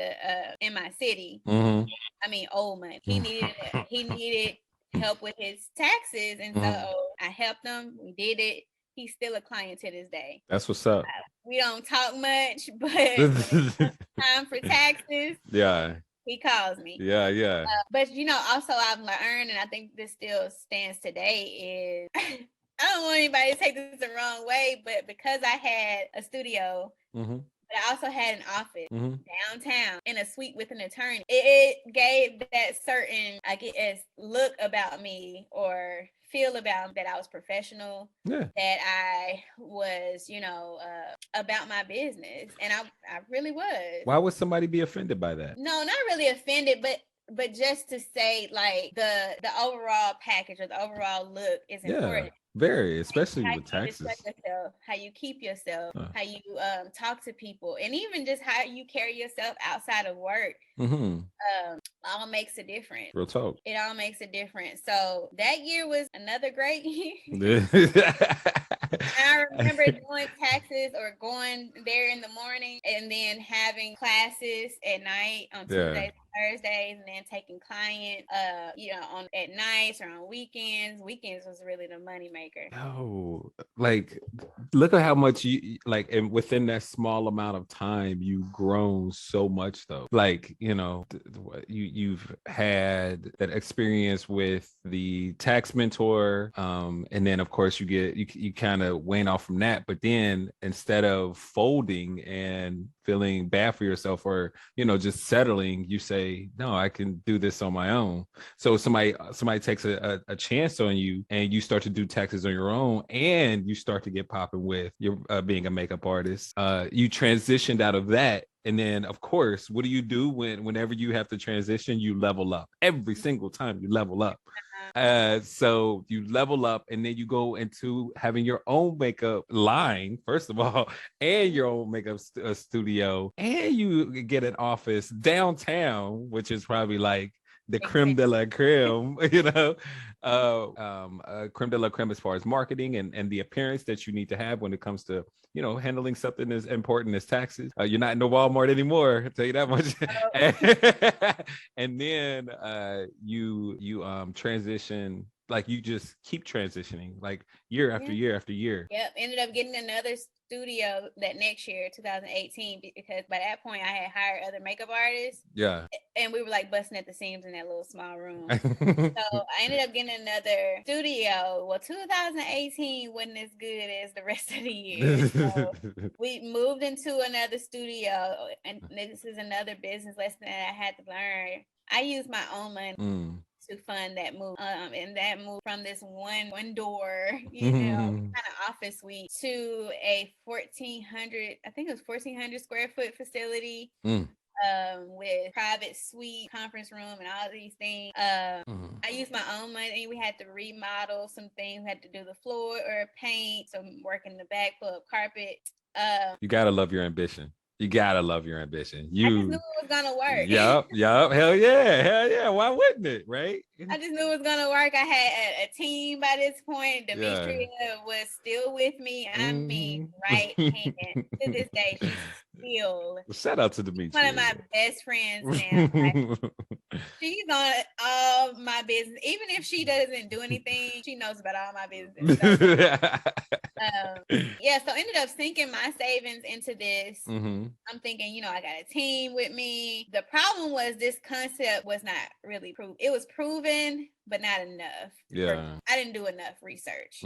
my city. I mean, old money. He needed help with his taxes, and so I helped him. We did it. He's still a client to this day. That's what's up. We don't talk much, but when it comes time for taxes, he calls me. But you know, also I've learned, and I think this still stands today, is I don't want anybody to take this the wrong way, but because I had a studio, but I also had an office downtown in a suite with an attorney, it gave that certain, I guess, look about me or feel about that I was professional, that I was, you know, about my business, and I really was. Why would somebody be offended by that? No, not really offended, but just to say, like, the overall package or the overall look is important. Very, especially how with taxes. Yourself, how you keep yourself, how you talk to people, and even just how you carry yourself outside of work. All makes a difference. Real talk. It all makes a difference. So that year was another great year. I remember doing taxes or going there in the morning and then having classes at night on Tuesdays, Thursdays, and then taking clients, you know, at nights or on weekends. Weekends was really the money maker. Oh, like, look at how much you like, and within that small amount of time, you've grown so much, though. Like, you know, you've had that experience with the tax mentor, and then of course you kind of wane off from that. But then instead of folding and feeling bad for yourself, or you know, just settling, you say, no, I can do this on my own. So somebody takes a chance on you, and you start to do taxes on your own, and you start to get popping with your being a makeup artist. You transitioned out of that, and then of course, what do you do whenever you have to transition? You level up. Every single time you level up. So you level up, and then you go into having your own makeup line, first of all, and your own makeup studio, and you get an office downtown, which is probably like the creme de la creme, you know, creme de la creme as far as marketing and the appearance that you need to have when it comes to, you know, handling something as important as taxes. You're not in the Walmart anymore, I'll tell you that much. And then you transition like you just keep transitioning like year after year after year. Yep. Ended up getting another studio that next year, 2018, because by that point I had hired other makeup artists. Yeah. And we were like busting at the seams in that little small room. So I ended up getting another studio. Well, 2018 wasn't as good as the rest of the year. So we moved into another studio, and this is another business lesson that I had to learn. I used my own money to fund that move. And that move from this one door, kind of office suite to a 1,400, I think it was 1,400 square foot facility. With private suite, conference room, and all these things. I used my own money. We had to remodel some things. We had to do the floor or paint, some work in the back, pull up carpet. You gotta love your ambition. You gotta love your ambition. I just knew it was gonna work. Yep. Hell yeah. Why wouldn't it? Right? I just knew it was gonna work. I had a team by this point. Demetria was still with me. I mean, right hand to this day. She's still. Shout out to Demetria. One of my best friends now. Like, she's on all my business. Even if she doesn't do anything, she knows about all my business. So ended up sinking my savings into this. I'm thinking, I got a team with me. The problem was this concept was not really proved. It was proven, but not enough. Yeah. I didn't do enough research.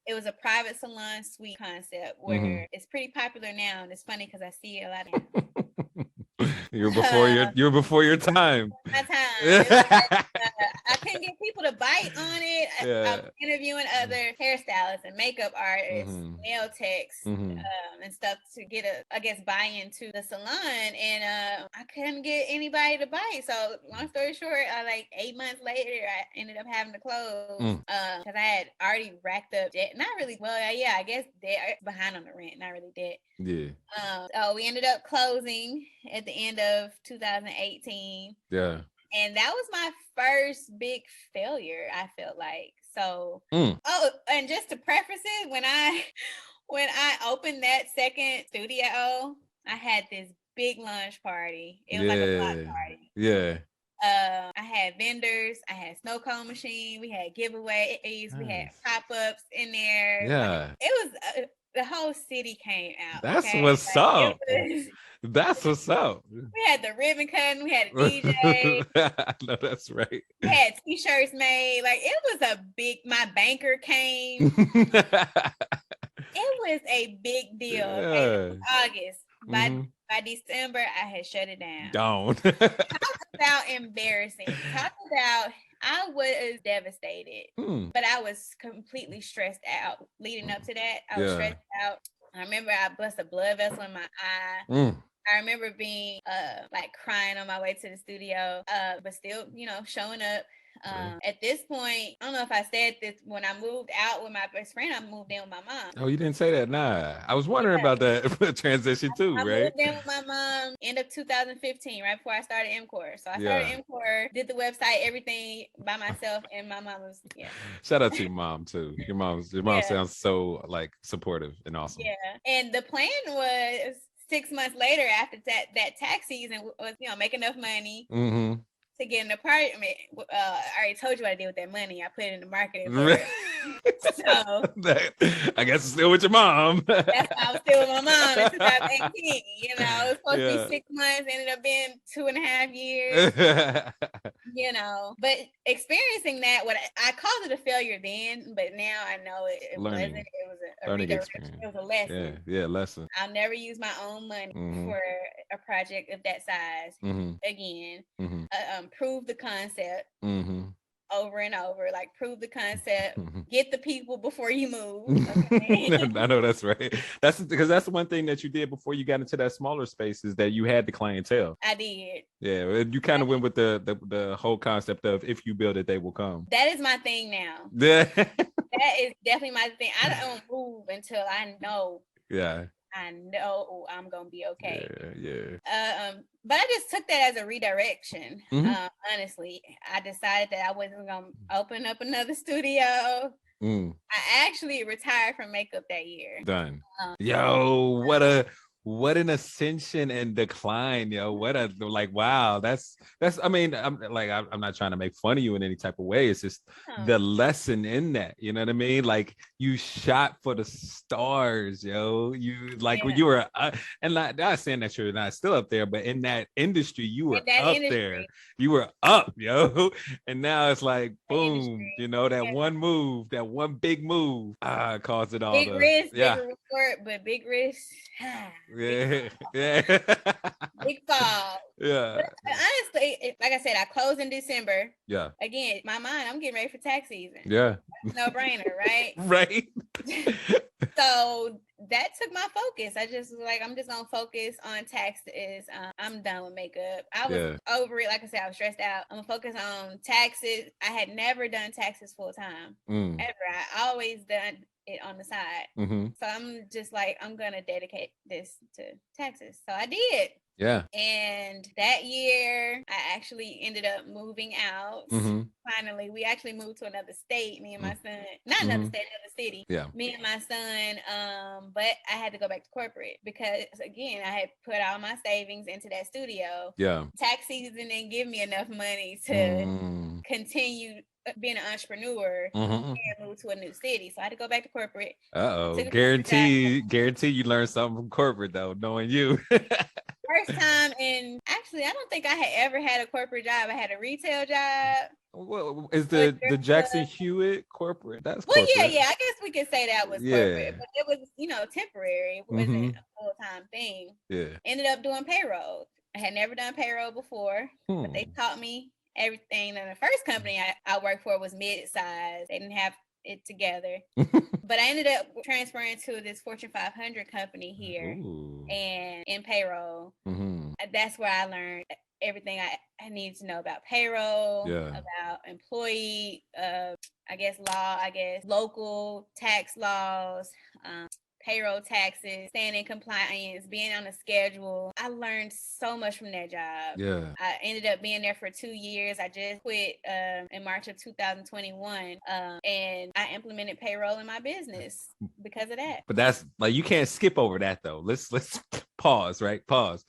It was a private salon suite concept where it's pretty popular now. And it's funny because I see it a lot now. You're before your time. My time. I couldn't get people to bite on it. I was interviewing other hairstylists and makeup artists, nail techs, and stuff to get buy-in to the salon, and I couldn't get anybody to bite. So long story short, like 8 months later, I ended up having to close because I had already racked up debt. Not really. Well, I guess debt, behind on the rent, not really debt. Yeah. So we ended up closing at the end of 2018. Yeah. And that was my first big failure, I felt like. So, and just to preface it, when I opened that second studio, I had this big lunch party. It was like a block party. Yeah. I had vendors, I had snow cone machine, we had giveaways, we had pop-ups in there. Yeah. It was the whole city came out. That's what's up. That's what's up. We had the ribbon cutting. We had a DJ. No, that's right. We had t-shirts made. Like, it was my banker came. It was a big deal. Yeah. August. By December, I had shut it down. Don't. Talk about embarrassing. Talk about, I was devastated. But I was completely stressed out leading up to that. I was stressed out. I remember I bust a blood vessel in my eye. I remember being like crying on my way to the studio, but still, showing up. At this point, I don't know if I said this, when I moved out with my best friend, I moved in with my mom. Oh, you didn't say that? Nah. I was wondering about that transition too, right? I moved in with my mom end of 2015, right before I started MCore. So I started MCore, did the website, everything by myself, and my mom was, Shout out to your mom too. Your mom sounds so like supportive and awesome. Yeah. And the plan was 6 months later, after that tax season, was make enough money to get an apartment. I already told you what I did with that money. I put it in the marketing. So I guess it's still with your mom. That's why I was still with my mom in 2018. It was supposed to be 6 months, ended up being 2.5 years. But experiencing that, what I called it a failure then, but now I know it wasn't. It was a learning experience. It was a lesson. Yeah, lesson. I'll never use my own money for a project of that size again. Prove the concept over and over, like prove the concept, get the people before you move. Okay? I know that's right. That's because that's the one thing that you did before you got into that smaller space, is that you had the clientele. I did. Yeah, you kind of went with the whole concept of if you build it, they will come. That is my thing now. Yeah. That is definitely my thing. I don't move until I know. Yeah. I know I'm gonna be okay. Yeah. But I just took that as a redirection. Honestly, I decided that I wasn't gonna open up another studio. I actually retired from makeup that year. Done. Yo, what a what an ascension and decline, yo. What a, like, wow. That's, I mean, I'm not trying to make fun of you in any type of way. It's just the lesson in that, you know what I mean? Like, you shot for the stars, yo. You, like, when you were, and not saying that you're not still up there, but in that industry, you were up there. You were up, yo. And now it's like, boom, you know, that one move, that one big move, caused it all. Big risk, big reward, but big risk. Yeah. Big fall. Yeah. But honestly, like I said, I closed in December. Yeah. Again, my mind, I'm getting ready for tax season. Yeah. No brainer, right? Right. So that took my focus. I just was like, I'm just gonna focus on taxes. I'm done with makeup. I was over it. Like I said, I was stressed out. I'm gonna focus on taxes. I had never done taxes full time ever. I always done it on the side. So I'm just like, I'm gonna dedicate this to taxes. So I did. Yeah. And that year, I actually ended up moving out. Finally, we actually moved to another state, me and my son. Not another state, another city. Yeah. Me and my son. But I had to go back to corporate because, again, I had put all my savings into that studio. Yeah. Tax season didn't give me enough money to continue being an entrepreneur and move to a new city. So I had to go back to corporate. Guarantee you learned something from corporate, though, knowing you. First time, and actually, I don't think I had ever had a corporate job. I had a retail job. Well, is the Jackson Hewitt corporate? That's corporate. Well, yeah. I guess we could say that was corporate, but it was, temporary. It wasn't a full-time thing. Yeah. Ended up doing payroll. I had never done payroll before, but they taught me everything. And the first company I worked for was mid-size. They didn't have it together. But I ended up transferring to this Fortune 500 company here and in payroll. That's where I learned everything I needed to know about payroll, about employee, local tax laws, payroll taxes, staying in compliance, being on a schedule. I learned so much from that job. Yeah. I ended up being there for 2 years. I just quit in March of 2021. And I implemented payroll in my business because of that. But that's like, you can't skip over that though. Let's pause, right? Pause.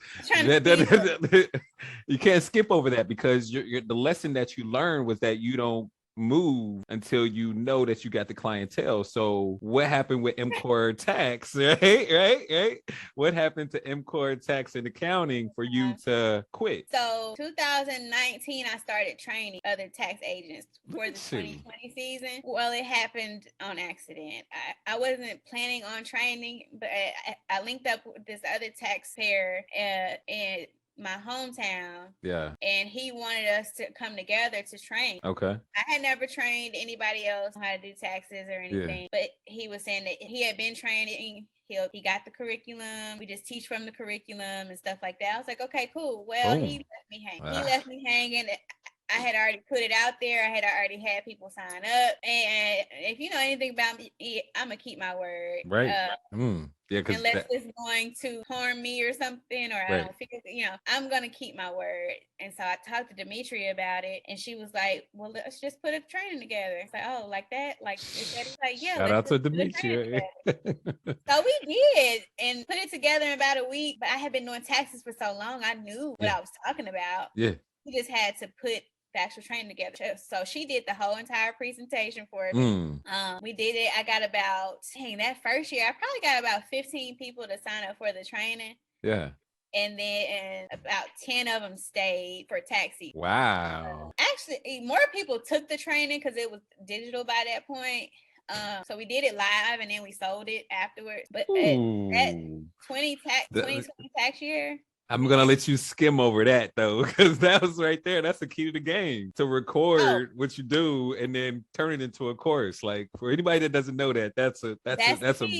You can't skip over that because the lesson that you learned was that you don't move until you know that you got the clientele. So what happened with MCOR tax, right? What happened to MCOR tax and accounting for you to quit? So 2019, I started training other tax agents for the 2020 season. Well, it happened on accident. I wasn't planning on training, but I linked up with this other taxpayer and my hometown. Yeah. And he wanted us to come together to train. Okay. I had never trained anybody else on how to do taxes or anything, but he was saying that he had been training. He got the curriculum. We just teach from the curriculum and stuff like that. I was like, okay, cool. Well, he left me hanging. He left me hanging. I had already put it out there. I had already had people sign up. And if you know anything about me, I'm going to keep my word. Right. Yeah, unless it's going to harm me or something, or I don't figure, I'm going to keep my word. And so I talked to Demetria about it, and she was like, well, let's just put a training together. It's like, oh, like that? Like, is that? It's like, yeah. Shout out to Demetria. So we did and put it together in about a week. But I had been doing taxes for so long, I knew what I was talking about. Yeah. We just had to put the actual training together. So she did the whole entire presentation for me. We did it. I got about, that first year, I probably got about 15 people to sign up for the training. Yeah. And then about 10 of them stayed for tax season. Wow. Actually, more people took the training because it was digital by that point. So we did it live and then we sold it afterwards. But that 2020 tax year, I'm going to let you skim over that, though, because that was right there. That's the key to the game, to record what you do and then turn it into a course. Like, for anybody that doesn't know that, that's a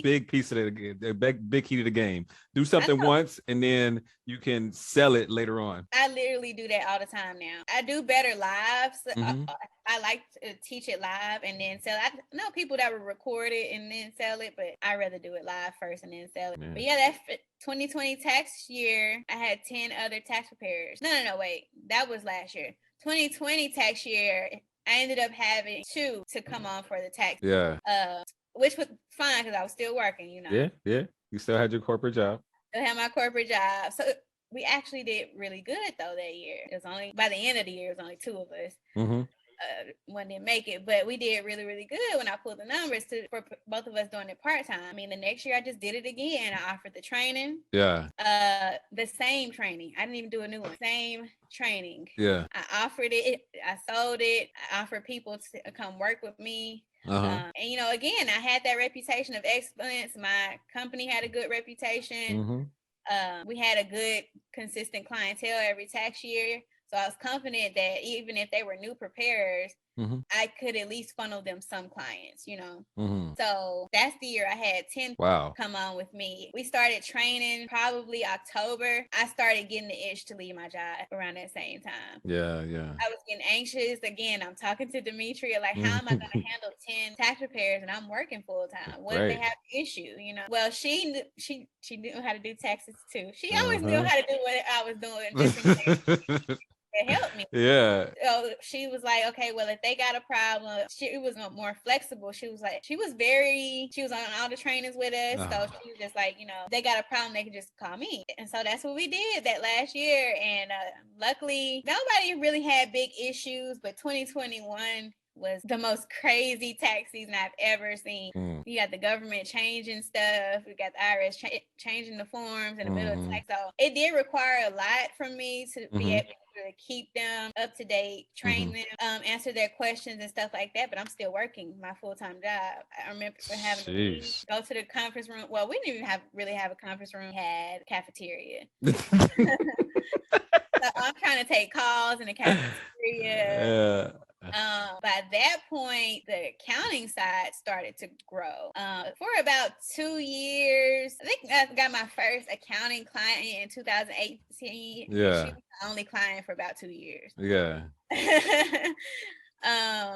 big piece of the big key to the game. Do something once and then you can sell it later on. I literally do that all the time now. I do better live. So I like to teach it live and then sell it. I know people that will record it and then sell it, but I rather do it live first and then sell it. Yeah. But yeah, that 2020 tax year, I had 10 other tax preparers. No, wait. That was last year. 2020 tax year, I ended up having 2 to come on for the tax. Yeah. Which was fine because I was still working, Yeah. You still had your corporate job. I had my corporate job. So we actually did really good though that year. It was only by the end of the year, it was only 2 of us. Mm-hmm. One didn't make it, but we did really, really good when I pulled the numbers for both of us doing it part-time. I mean, the next year I just did it again. I offered the training. Yeah. The same training. I didn't even do a new one. Same training. Yeah. I offered it. I sold it. I offered people to come work with me. And you know, again, I had that reputation of excellence. My company had a good reputation. We had a good, consistent clientele every tax year. So I was confident that even if they were new preparers, I could at least funnel them some clients, you know. So that's the year I had 10 come on with me. We started training probably October. I started getting the itch to leave my job around that same time. Yeah. I was getting anxious. Again, I'm talking to Demetria, like, how am I going to handle 10 tax preparers and I'm working full time? What if they have an issue, you know? Well, she knew how to do taxes too. She always knew how to do what I was doing, just in case. It helped me. Yeah. So she was like, okay, well, if they got a problem, she was more flexible. She was on all the trainings with us. So she was just like, you know, if they got a problem, they can just call me. And so that's what we did that last year. And luckily, nobody really had big issues, but 2021 was the most crazy tax season I've ever seen. You got the government changing stuff. We got the IRS changing the forms in the middle of tax. So it did require a lot from me to be able to keep them up to date, train them, answer their questions and stuff like that. But I'm still working my full-time job. I remember having to go to the conference room. Well, we didn't even really have a conference room. We had cafeteria. So I'm trying to take calls in the cafeteria. By that point, the accounting side started to grow. For about 2 years, I think I got my first accounting client in 2018. Yeah. She was the only client for about 2 years. Yeah.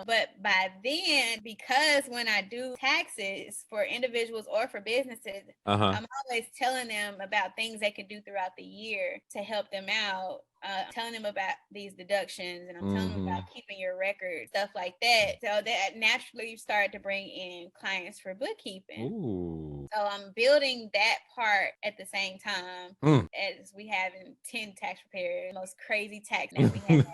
But by then, because when I do taxes for individuals or for businesses, I'm always telling them about things they can do throughout the year to help them out. Telling them about these deductions, and I'm telling them about keeping your record, stuff like that. So that naturally started to bring in clients for bookkeeping. Ooh. So I'm building that part at the same time as we having 10 tax preparers, most crazy tax that we had.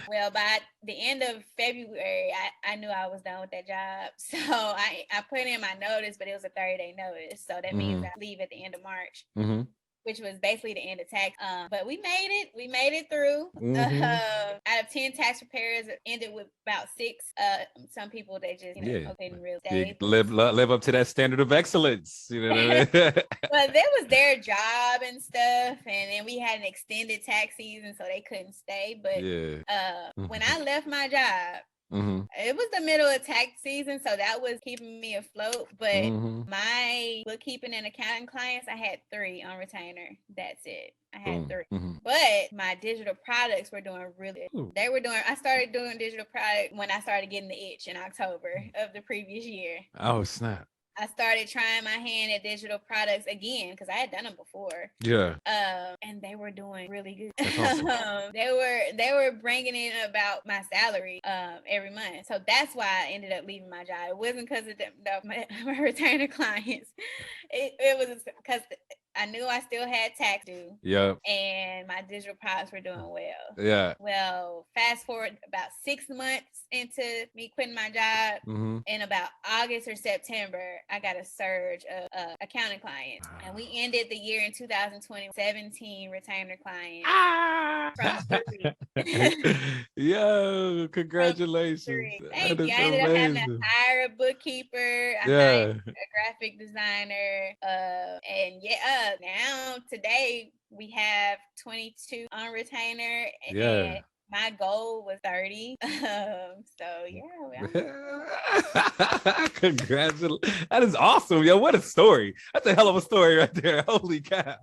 Well, by the end of February, I knew I was done with that job. So I put in my notice, but it was a 30-day notice. So that means I leave at the end of March. Which was basically the end of tax. But we made it. We made it through. Out of 10 tax preparers, it ended with about 6. Some people, they just, didn't really stay. Live up to that standard of excellence. You know what I mean? But that was their job and stuff. And then we had an extended tax season, so they couldn't stay. But when I left my job, it was the middle of tax season, so that was keeping me afloat. But my bookkeeping and accounting clients, I had 3 on retainer. That's it. I had 3. But my digital products were doing really good. I started doing digital products when I started getting the itch in October of the previous year. Oh, snap. I started trying my hand at digital products again because I had done them before. Yeah. And they were doing really good. That's awesome. They were bringing in about my salary every month. So that's why I ended up leaving my job. It wasn't because of my retainer clients. It was because I knew I still had tax due. Yep. And my digital products were doing well. Yeah. Well, fast forward about 6 months into me quitting my job. In about August or September, I got a surge of accounting clients. And we ended the year in 2020, 17 retainer clients. From 3. Yo, congratulations. Thank you. I ended up having to hire a bookkeeper. I hired a graphic designer. And now today we have 22 on retainer. And my goal was 30. So congratulations. That is awesome. Yo, what a story. That's a hell of a story right there. Holy cow.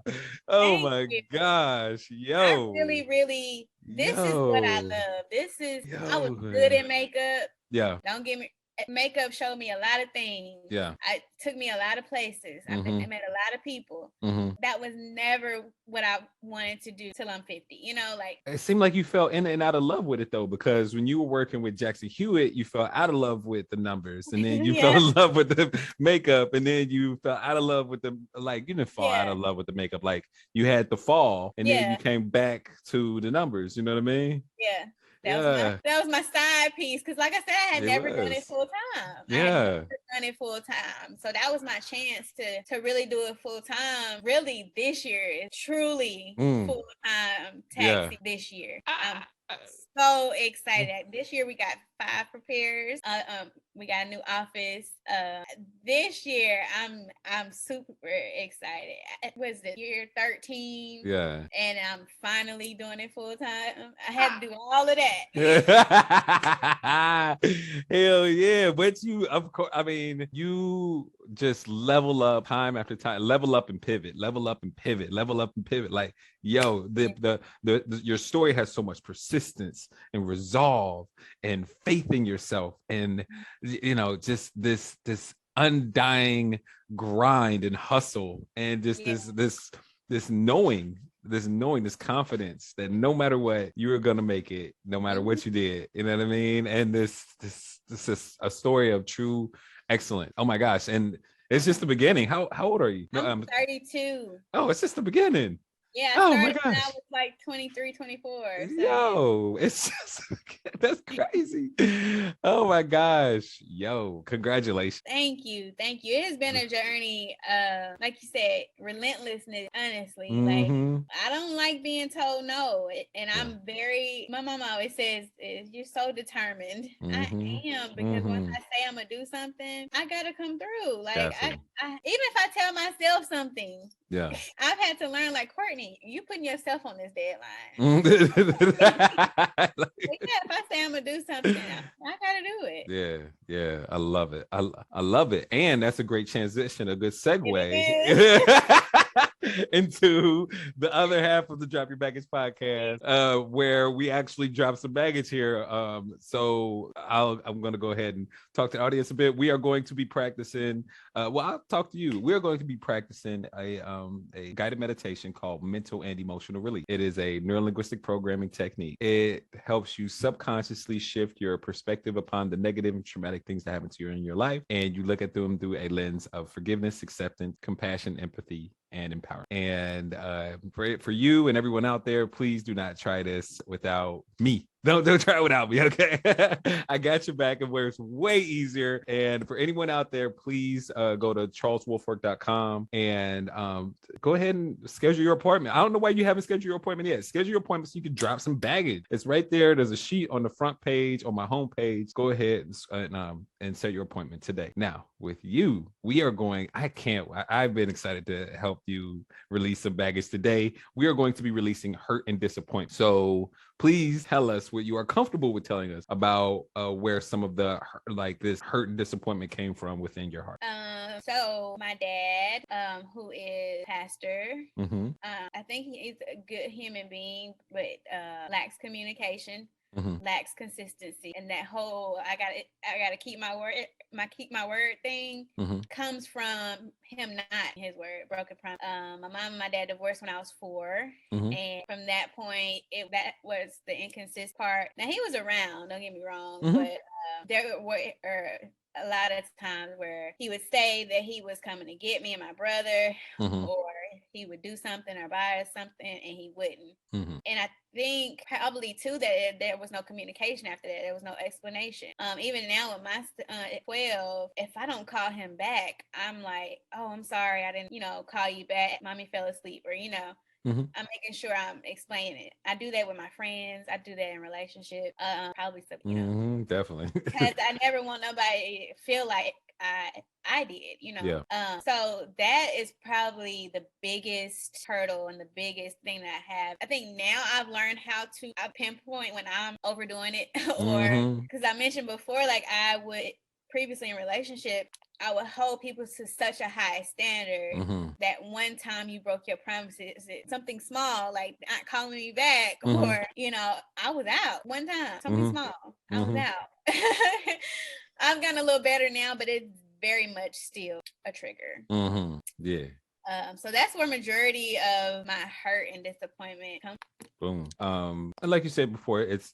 Oh my gosh. Yo. I really, this is what I love. I was good at makeup. Yeah. Don't get me. makeup showed me a lot of things. Yeah. It took me a lot of places. I met a lot of people. That was never what I wanted to do till I'm 50. You know, like it seemed like you fell in and out of love with it though, because when you were working with Jackson Hewitt, you fell out of love with the numbers, and then you fell in love with the makeup, and then you fell out of love with the, like, you didn't fall out of love with the makeup, like you had the fall, and then you came back to the numbers. You know what I mean? Yeah. That was my side piece, because like I said, I had never done it full time. I had never done it full time, so that was my chance to really do it full time. Really, this year is truly full time taxi. This year, I'm so excited. This year we got 5 preparers. We got a new office. This year I'm super excited. Was it year 13? Yeah. And I'm finally doing it full time. I had to do all of that. Hell yeah. But you, of course, I mean, you just level up time after time, level up and pivot, level up and pivot, level up and pivot. Like, yo, your story has so much persistence and resolve and faith in yourself, and you know, just this undying grind and hustle, and just this knowing, this confidence that no matter what, you were gonna make it, no matter what you did. You know what I mean? And this is a story of true excellence. Oh my gosh. And it's just the beginning. How old are you? I'm 32. Oh, it's just the beginning. Yeah, I started when I was like 23, 24. So. Yo, it's just, that's crazy. Oh my gosh. Yo, congratulations. Thank you. It has been a journey, like you said, relentlessness, honestly. Like, I don't like being told no. And I'm my mom always says, you're so determined. I am, because once I say I'm gonna do something, I gotta come through. Like, I even if I tell myself something, I've had to learn, like, Courtney, you putting yourself on this deadline. Like, if I say I'm gonna do something, I gotta do it. Yeah, I love it. I love it. And that's a great transition, a good segue into the other half of the Drop Your Baggage podcast, where we actually drop some baggage here. So I'm going to go ahead and talk to the audience a bit. We are going to be practicing. I'll talk to you. We're going to be practicing a guided meditation called Mental and Emotional Relief. It is a Neuro Linguistic Programming technique. It helps you subconsciously shift your perspective upon the negative and traumatic things that happen to you in your life, and you look at them through a lens of forgiveness, acceptance, compassion, empathy, and empower. And for you and everyone out there, please do not try this without me. Don't try it without me, okay? I got your back, and where it's way easier. And for anyone out there, please go to charleswoolfork.com and go ahead and schedule your appointment. I don't know why you haven't scheduled your appointment yet. Schedule your appointment so you can drop some baggage. It's right there. There's a sheet on the front page, on my homepage. Go ahead and set your appointment today. Now, with you, we are going, I've been excited to help you release some baggage today. We are going to be releasing hurt and disappointment. So please tell us what you are comfortable with telling us about where some of the this hurt and disappointment came from within your heart. So my dad, who is pastor, I think he's a good human being, but lacks communication. Lacks consistency, and that whole I gotta keep my word thing comes from him not his word, broken promise. My mom and my dad divorced when I was 4, and from that point, that was the inconsistent part. Now, he was around, don't get me wrong, but there were a lot of times where he would say that he was coming to get me and my brother, or he would do something or buy us something, and he wouldn't. And I think probably too that there was no communication after that. There was no explanation. Even now with my 12, if I don't call him back, I'm like, oh, I'm sorry, I didn't, call you back. Mommy fell asleep, or I'm making sure I'm explaining it. I do that with my friends. I do that in relationships. Probably stuff, definitely. Because I never want nobody to feel like I did, So that is probably the biggest hurdle and the biggest thing that I have. I think now I've learned how to pinpoint when I'm overdoing it, or because I mentioned before, like I would previously in relationship, I would hold people to such a high standard that one time you broke your promises, something small, like not calling me back, or, I was out one time, something small, I was out. I've gotten a little better now, but it's very much still a trigger. Yeah. So that's where majority of my hurt and disappointment comes. Boom. And like you said before, it's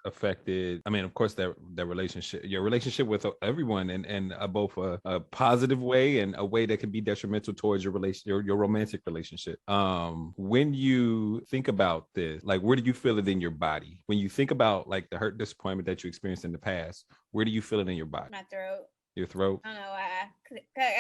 affected. I mean, of course, that relationship, your relationship with everyone, and both a positive way and a way that can be detrimental towards your your romantic relationship. When you think about this, like, where do you feel it in your body? When you think about like the hurt, disappointment that you experienced in the past, where do you feel it in your body? My throat. Your throat. I don't know why,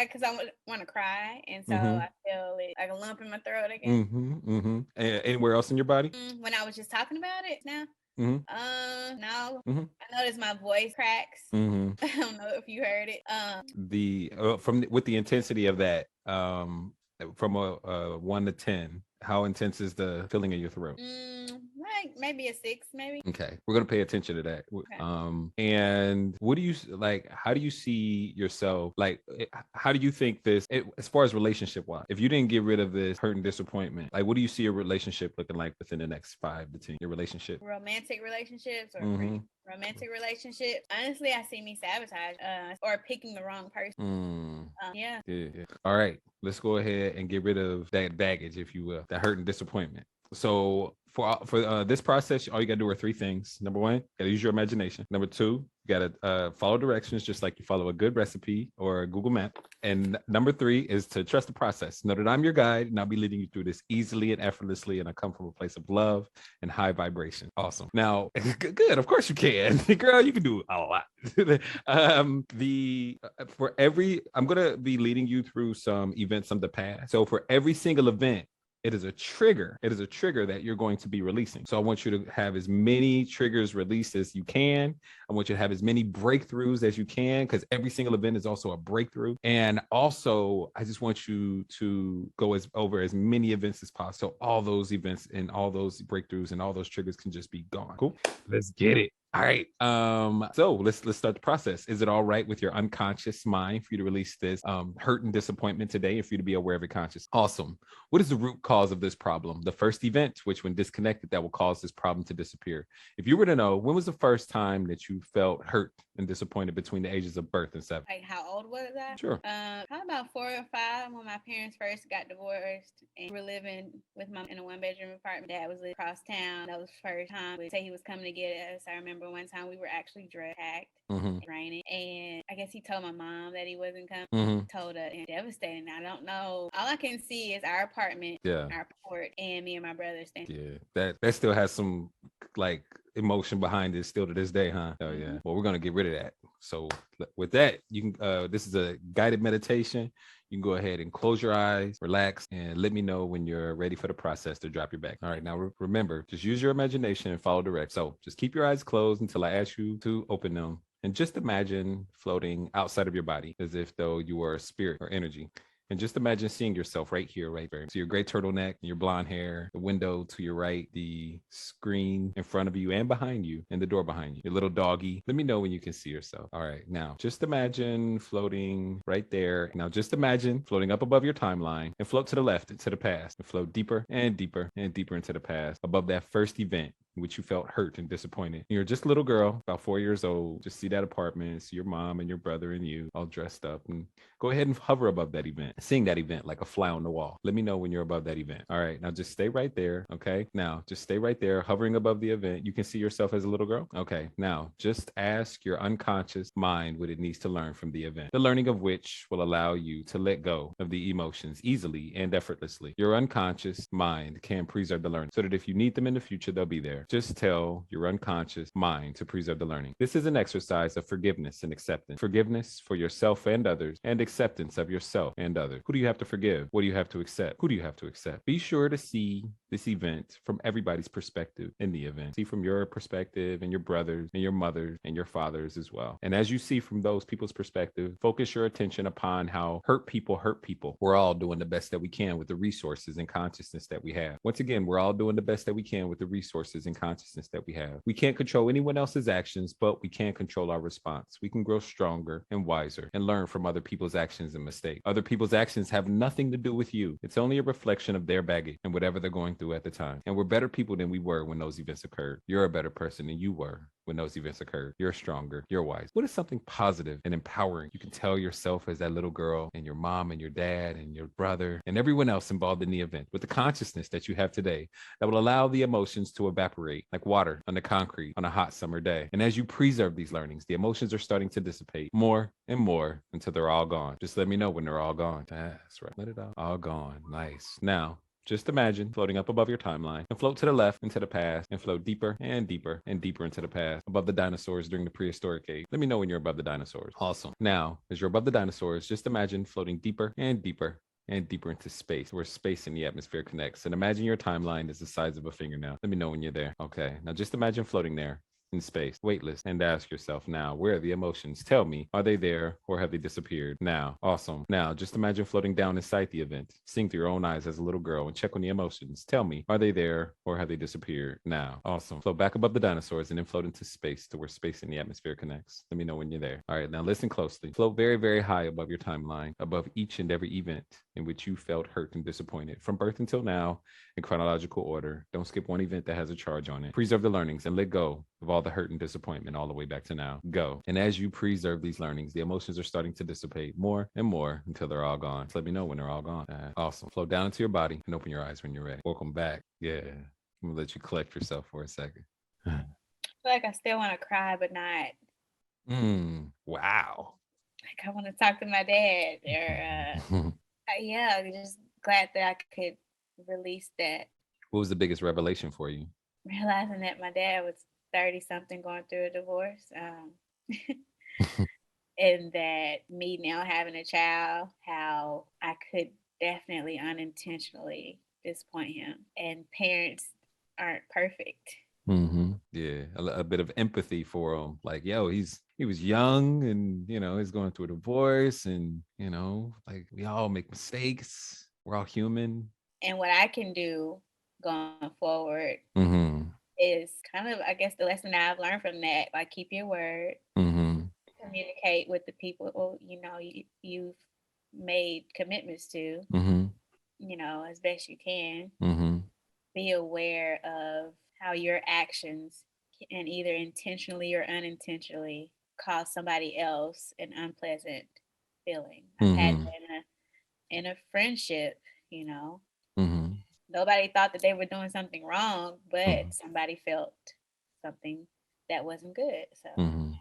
because I want to cry, and so I feel it like a lump in my throat again. And anywhere else in your body? When I was just talking about it now. No. I noticed my voice cracks. I don't know if you heard it. From with the intensity of that, from a 1 to 10, how intense is the feeling in your throat? Like maybe a 6, maybe. Okay, we're gonna pay attention to that. Okay. And what do you like? How do you see yourself? Like, how do you think this, as far as relationship wise, if you didn't get rid of this hurt and disappointment, like, what do you see your relationship looking like within the next 5 to 10? Your relationship, romantic relationships, or romantic relationships. Honestly, I see me sabotage or picking the wrong person. Yeah. All right, let's go ahead and get rid of that baggage, if you will, that hurt and disappointment. So for this process, all you gotta do are 3 things. Number 1, you gotta use your imagination. Number 2, you gotta follow directions just like you follow a good recipe or a Google map. And number 3 is to trust the process. Know that I'm your guide, and I'll be leading you through this easily and effortlessly, and I come from a place of love and high vibration. Awesome. Now, good. Of course you can, girl. You can do a lot. I'm gonna be leading you through some events from the past. So for every single event, it is a trigger. It is a trigger that you're going to be releasing. So I want you to have as many triggers released as you can. I want you to have as many breakthroughs as you can, because every single event is also a breakthrough. And also, I just want you to go over as many events as possible. So all those events and all those breakthroughs and all those triggers can just be gone. Cool. Let's get it. All right. So let's start the process. Is it all right with your unconscious mind for you to release this hurt and disappointment today, and for you to be aware of it conscious? Awesome. What is the root cause of this problem? The first event, which when disconnected, that will cause this problem to disappear. If you were to know, when was the first time that you felt hurt and disappointed between the ages of birth and 7? Like, how old was I? Sure. Probably about 4 or 5, when my parents first got divorced, and we were living with mom in a 1-bedroom apartment. Dad was living across town. That was the first time we say he was coming to get us. I remember one time we were actually drug-packed. Raining, and I guess he told my mom that he wasn't coming. Told her, and devastating. I don't know. All I can see is our apartment, our port, and me and my brother standing. Yeah, that still has some like emotion behind it still to this day, huh? Oh yeah. Well, we're gonna get rid of that. So with that, you can. This is a guided meditation. You can go ahead and close your eyes, relax, and let me know when you're ready for the process to drop your back. All right, now remember, just use your imagination and follow direct. So just keep your eyes closed until I ask you to open them. And just imagine floating outside of your body as if though you were a spirit or energy. And just imagine seeing yourself right here, right there. So your gray turtleneck, your blonde hair, the window to your right, the screen in front of you and behind you, and the door behind you, your little doggy. Let me know when you can see yourself. All right, now just imagine floating right there. Now just imagine floating up above your timeline and float to the left into the past, and float deeper and deeper and deeper into the past, above that first event in which you felt hurt and disappointed. And you're just a little girl, about 4 years old. Just see that apartment, see your mom and your brother and you all dressed up, and go ahead and hover above that event, seeing that event like a fly on the wall. Let me know when you're above that event. All right, now just stay right there. Okay, now just stay right there, hovering above the event. You can see yourself as a little girl. Okay, now just ask your unconscious mind what it needs to learn from the event, the learning of which will allow you to let go of the emotions easily and effortlessly. Your unconscious mind can preserve the learning so that if you need them in the future, they'll be there. Just tell your unconscious mind to preserve the learning. This is an exercise of forgiveness and acceptance. Forgiveness for yourself and others, and acceptance of yourself and others. Who do you have to forgive? What do you have to accept? Who do you have to accept? Be sure to see this event from everybody's perspective in the event. See from your perspective and your brothers and your mothers and your fathers as well. And as you see from those people's perspective, focus your attention upon how hurt people hurt people. We're all doing the best that we can with the resources and consciousness that we have. Once again, we're all doing the best that we can with the resources and consciousness that we have. We can't control anyone else's actions, but we can control our response. We can grow stronger and wiser and learn from other people's actions and mistakes. Other people's actions have nothing to do with you. It's only a reflection of their baggage and whatever they're going through at the time. And we're better people than we were when those events occurred. You're a better person than you were when those events occur. You're stronger. You're wise. What is something positive and empowering you can tell yourself as that little girl and your mom and your dad and your brother and everyone else involved in the event with the consciousness that you have today that will allow the emotions to evaporate like water on the concrete on a hot summer day? And as you preserve these learnings, the emotions are starting to dissipate more and more until they're all gone. Just let me know when they're all gone. That's right. Let it all gone. Nice. Now, just imagine floating up above your timeline and float to the left into the past and float deeper and deeper and deeper into the past above the dinosaurs during the prehistoric age. Let me know when you're above the dinosaurs. Awesome. Now, as you're above the dinosaurs, just imagine floating deeper and deeper and deeper into space, where space and the atmosphere connects. And imagine your timeline is the size of a fingernail. Let me know when you're there. Okay. Now just imagine floating there in space, weightless, and ask yourself now, where are the emotions? Tell me, are they there or have they disappeared? Now, awesome. Now, just imagine floating down inside the event, seeing through your own eyes as a little girl and check on the emotions. Tell me, are they there or have they disappeared? Now, awesome. Float back above the dinosaurs and then float into space to where space and the atmosphere connects. Let me know when you're there. All right, now listen closely. Float very, very high above your timeline, above each and every event in which you felt hurt and disappointed from birth until now in chronological order. Don't skip one event that has a charge on it. Preserve the learnings and let go of all the hurt and disappointment all the way back to now. Go. And as you preserve these learnings, the emotions are starting to dissipate more and more until they're all gone. So let me know when they're all gone. Awesome. Flow down into your body and open your eyes when you're ready. Welcome back. Yeah. I'm gonna let you collect yourself for a second. I feel like I still want to cry, but not. Wow. Like I want to talk to my dad. Or yeah, just glad that I could release that. What was the biggest revelation for you? Realizing that my dad was 30-something going through a divorce. And that me now having a child, how I could definitely unintentionally disappoint him. And parents aren't perfect. Yeah, a bit of empathy for him. Like, yo, he was young and, he's going through a divorce and, like we all make mistakes. We're all human. And what I can do going forward is kind of, I guess, the lesson that I've learned from that. Like, keep your word. Communicate with the people, you've made commitments to, as best you can. Be aware of how your actions can either intentionally or unintentionally cause somebody else an unpleasant feeling. I've had that in a friendship, Nobody thought that they were doing something wrong, but somebody felt something that wasn't good. So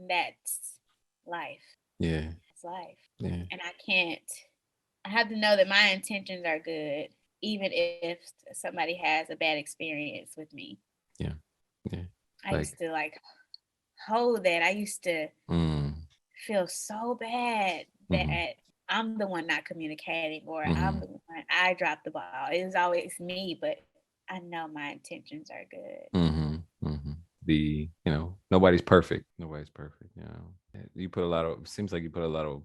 that's life. Yeah. It's life. Yeah. And I have to know that my intentions are good, even if somebody has a bad experience with me. Yeah. Yeah. I used to hold that. I used to feel so bad that I'm the one not communicating, or I'm the one, I dropped the ball. It was always me, but I know my intentions are good. Nobody's perfect. Nobody's perfect. Seems like you put a lot of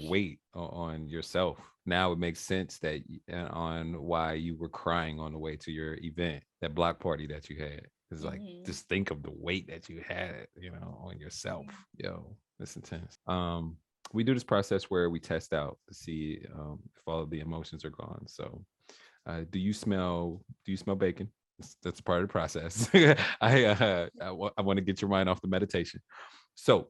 weight on yourself. Now it makes sense that on why you were crying on the way to your event, that block party that you had. It's like, just think of the weight that you had, on yourself. Yo, that's intense. We do this process where we test out to see if all of the emotions are gone. So do you smell bacon? That's part of the process. I want to get your mind off the meditation. So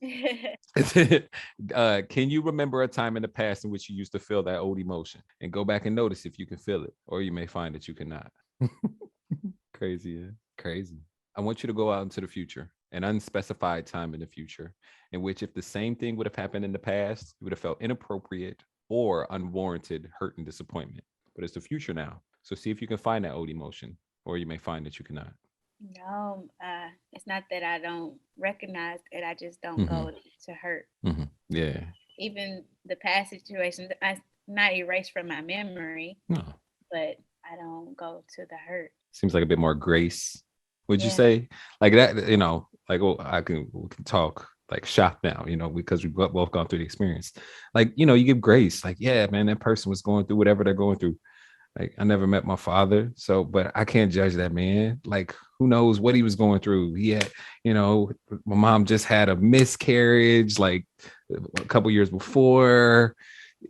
can you remember a time in the past in which you used to feel that old emotion, and go back and notice if you can feel it, or you may find that you cannot. Crazy. Yeah? Crazy. I want you to go out into the future, an unspecified time in the future, in which if the same thing would have happened in the past, you would have felt inappropriate or unwarranted hurt and disappointment. But it's the future now. So see if you can find that old emotion, or you may find that you cannot. No, it's not that I don't recognize it. I just don't go to hurt. Yeah. Even the past situations, I not erased from my memory, but I don't go to the hurt. Seems like a bit more grace. Would you say like that? We can talk like shop now, because we've both gone through the experience. Like, you give grace. Like, yeah, man, that person was going through whatever they're going through. Like, I never met my father, but I can't judge that man. Like, who knows what he was going through? He had, my mom just had a miscarriage like a couple years before.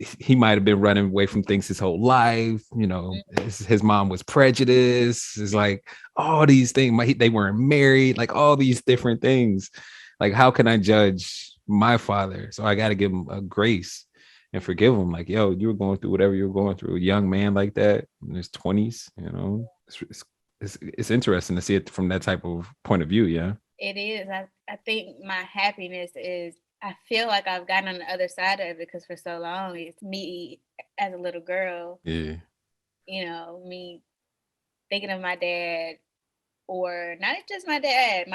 he might have been running away from things his whole life. You know, his mom was prejudiced. It's like all these things. They weren't married. Like all these different things. Like, how can I judge my father? So I got to give him a grace and forgive him. Like, yo, you were going through whatever you were going through. A young man like that in his 20s. You know, it's interesting to see it from that type of point of view. Yeah, it is. I think my happiness is, I feel like I've gotten on the other side of it, because for so long it's me as a little girl. Yeah. You know, me thinking of my dad, or not just my dad,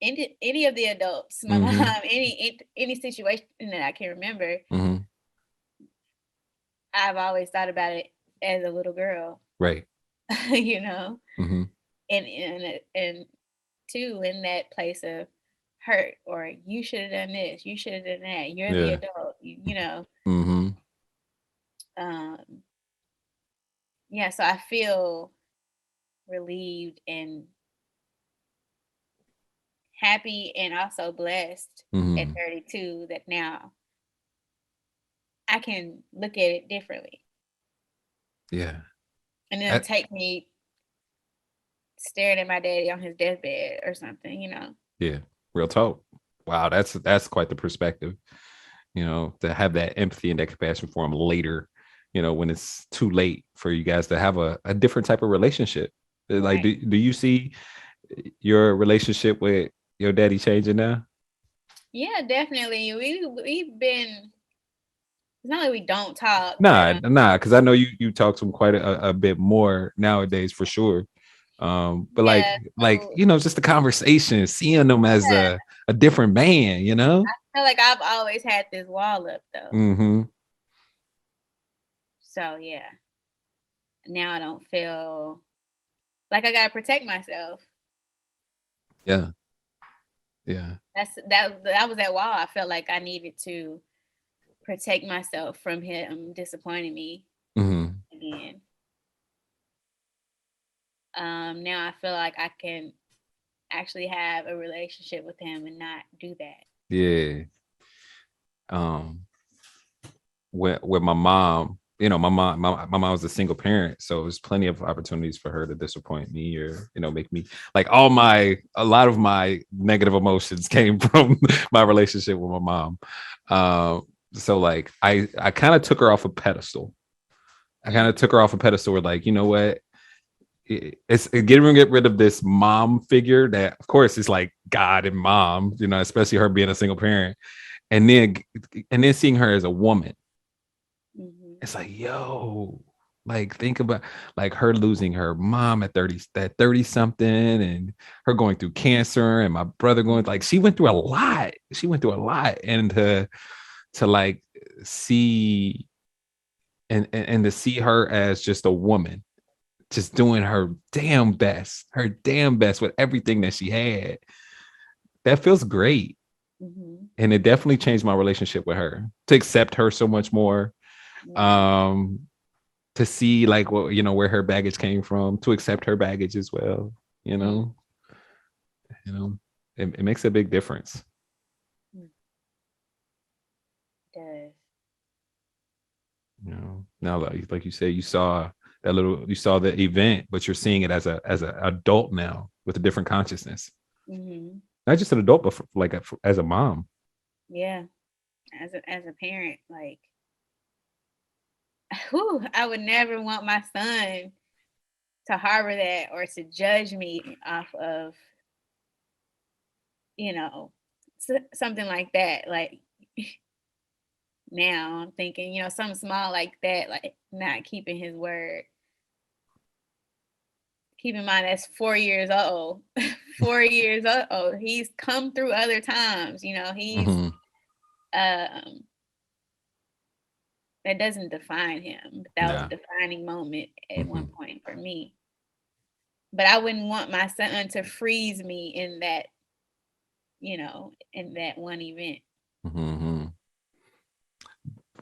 any of the adults, my mom, any situation that I can remember. I've always thought about it as a little girl. Right. You know, and too, in that place of hurt, or you should have done this, you should have done that, you're the adult, you know. Yeah, so I feel relieved and happy, and also blessed at 32 that now I can look at it differently. Yeah. And it'll take me staring at my daddy on his deathbed or something, you know. Yeah, real talk. Wow, that's quite the perspective, you know, to have that empathy and that compassion for him later, you know, when it's too late for you guys to have a different type of relationship. Like, do you see your relationship with your daddy changing now? Yeah, definitely. We've been, it's not like we don't talk. Nah, because I know you talk to him quite a bit more nowadays for sure. But like you know, just the conversation, seeing them as a different man, you know. I feel like I've always had this wall up though. So yeah, now I don't feel like I gotta protect myself. Yeah. That was that wall. I felt like I needed to protect myself from him disappointing me again. Now I feel like I can actually have a relationship with him and not do that. Yeah. With my mom, you know, my mom was a single parent, so there's plenty of opportunities for her to disappoint me, or, you know, make me like a lot of my negative emotions came from my relationship with my mom. So like I kind of took her off a pedestal. Where, like, you know what, it's get rid of this mom figure that, of course, is like God and mom, you know, especially her being a single parent, and then seeing her as a woman. It's like, yo, like, think about like her losing her mom at 30 something, and her going through cancer, and my brother going, like, she went through a lot. And to like see and to see her as just a woman, just doing her damn best with everything that she had, that feels great. And it definitely changed my relationship with her, to accept her so much more, to see, like, what, you know, where her baggage came from, to accept her baggage as well, you know. It makes a big difference. It does. You know, now, like you say, you saw the event, but you're seeing it as a adult now, with a different consciousness. Not just an adult, but like as a mom. Yeah, as a parent, like, I would never want my son to harbor that, or to judge me off of, you know, something like that. Like, now I'm thinking, you know, something small like that, like not keeping his word. Keep in mind, that's 4 years old. 4 years old. He's come through other times, you know. He's that doesn't define him. But that was a defining moment at one point for me. But I wouldn't want my son to freeze me in that, you know, in that one event.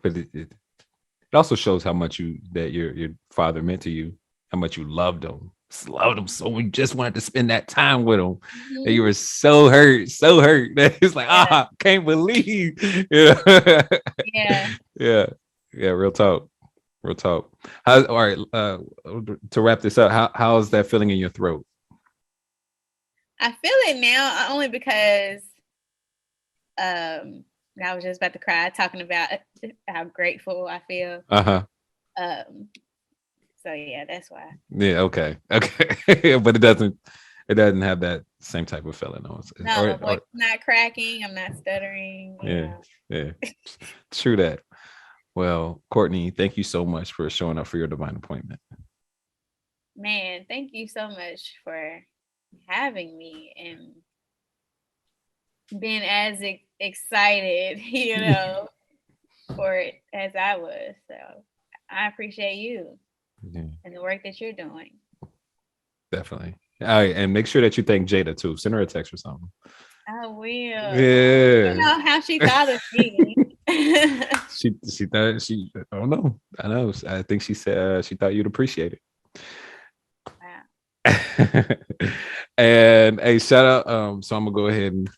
But it also shows how much your father meant to you, how much you loved him. just loved him so we just wanted to spend that time with him. Mhm. And you were so hurt. It's like, can't believe. Yeah. Yeah. Yeah. Yeah. Real talk. Real talk. All right. To wrap this up, how's that feeling in your throat? I feel it now only because I was just about to cry talking about how grateful I feel. So yeah, that's why. Yeah, okay. But it doesn't have that same type of feeling. No, my voice is not cracking, I'm not stuttering. Yeah. True that. Well, Courtney, thank you so much for showing up for your divine appointment. Man, thank you so much for having me and being as excited, for it as I was. So I appreciate you and the work that you're doing. Definitely. All right, and make sure that you thank Jada too. Send her a text or something. I will. Yeah. I don't know how she thought of me. she thought I don't know. I know. I think she said she thought you'd appreciate it. And a shout out. So I'm gonna go ahead and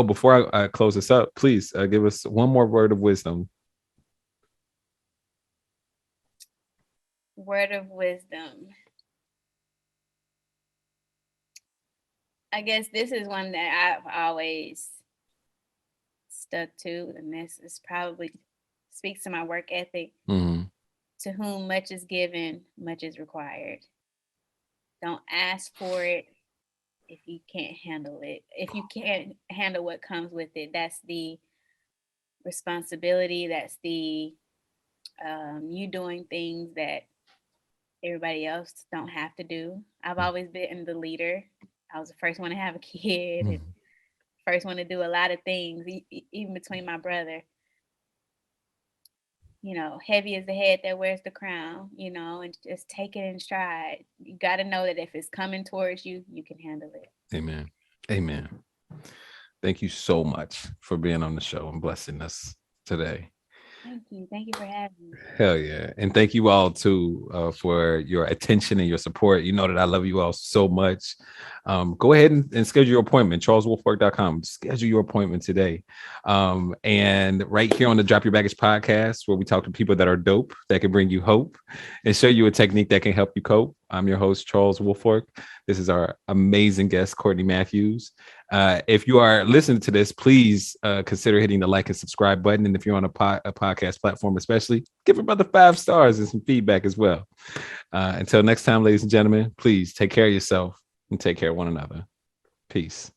before I close this up, please give us one more word of wisdom. Word of wisdom. I guess this is one that I've always stuck to, and this is probably speaks to my work ethic. Mm-hmm. To whom much is given, much is required. Don't ask for it if you can't handle it. If you can't handle what comes with it, that's the responsibility. That's the you doing things that everybody else don't have to do. I've always been the leader. I was the first one to have a kid and first one to do a lot of things, even between my brother. Heavy is the head that wears the crown, and just take it in stride. You got to know that if it's coming towards you, you can handle it. Amen. Amen. Thank you so much for being on the show and blessing us today. Thank you. Thank you for having me. Hell yeah. And thank you all too for your attention and your support. You know that I love you all so much. Go ahead and schedule your appointment, charleswoolfork.com. Schedule your appointment today. And right here on the Drop Your Baggage podcast, where we talk to people that are dope, that can bring you hope and show you a technique that can help you cope. I'm your host, Charles Woolfork. This is our amazing guest, Courtney Matthews. If you are listening to this, please consider hitting the like and subscribe button. And if you're on a podcast platform, especially, give about the 5 stars and some feedback as well. Until next time, ladies and gentlemen, please take care of yourself and take care of one another. Peace.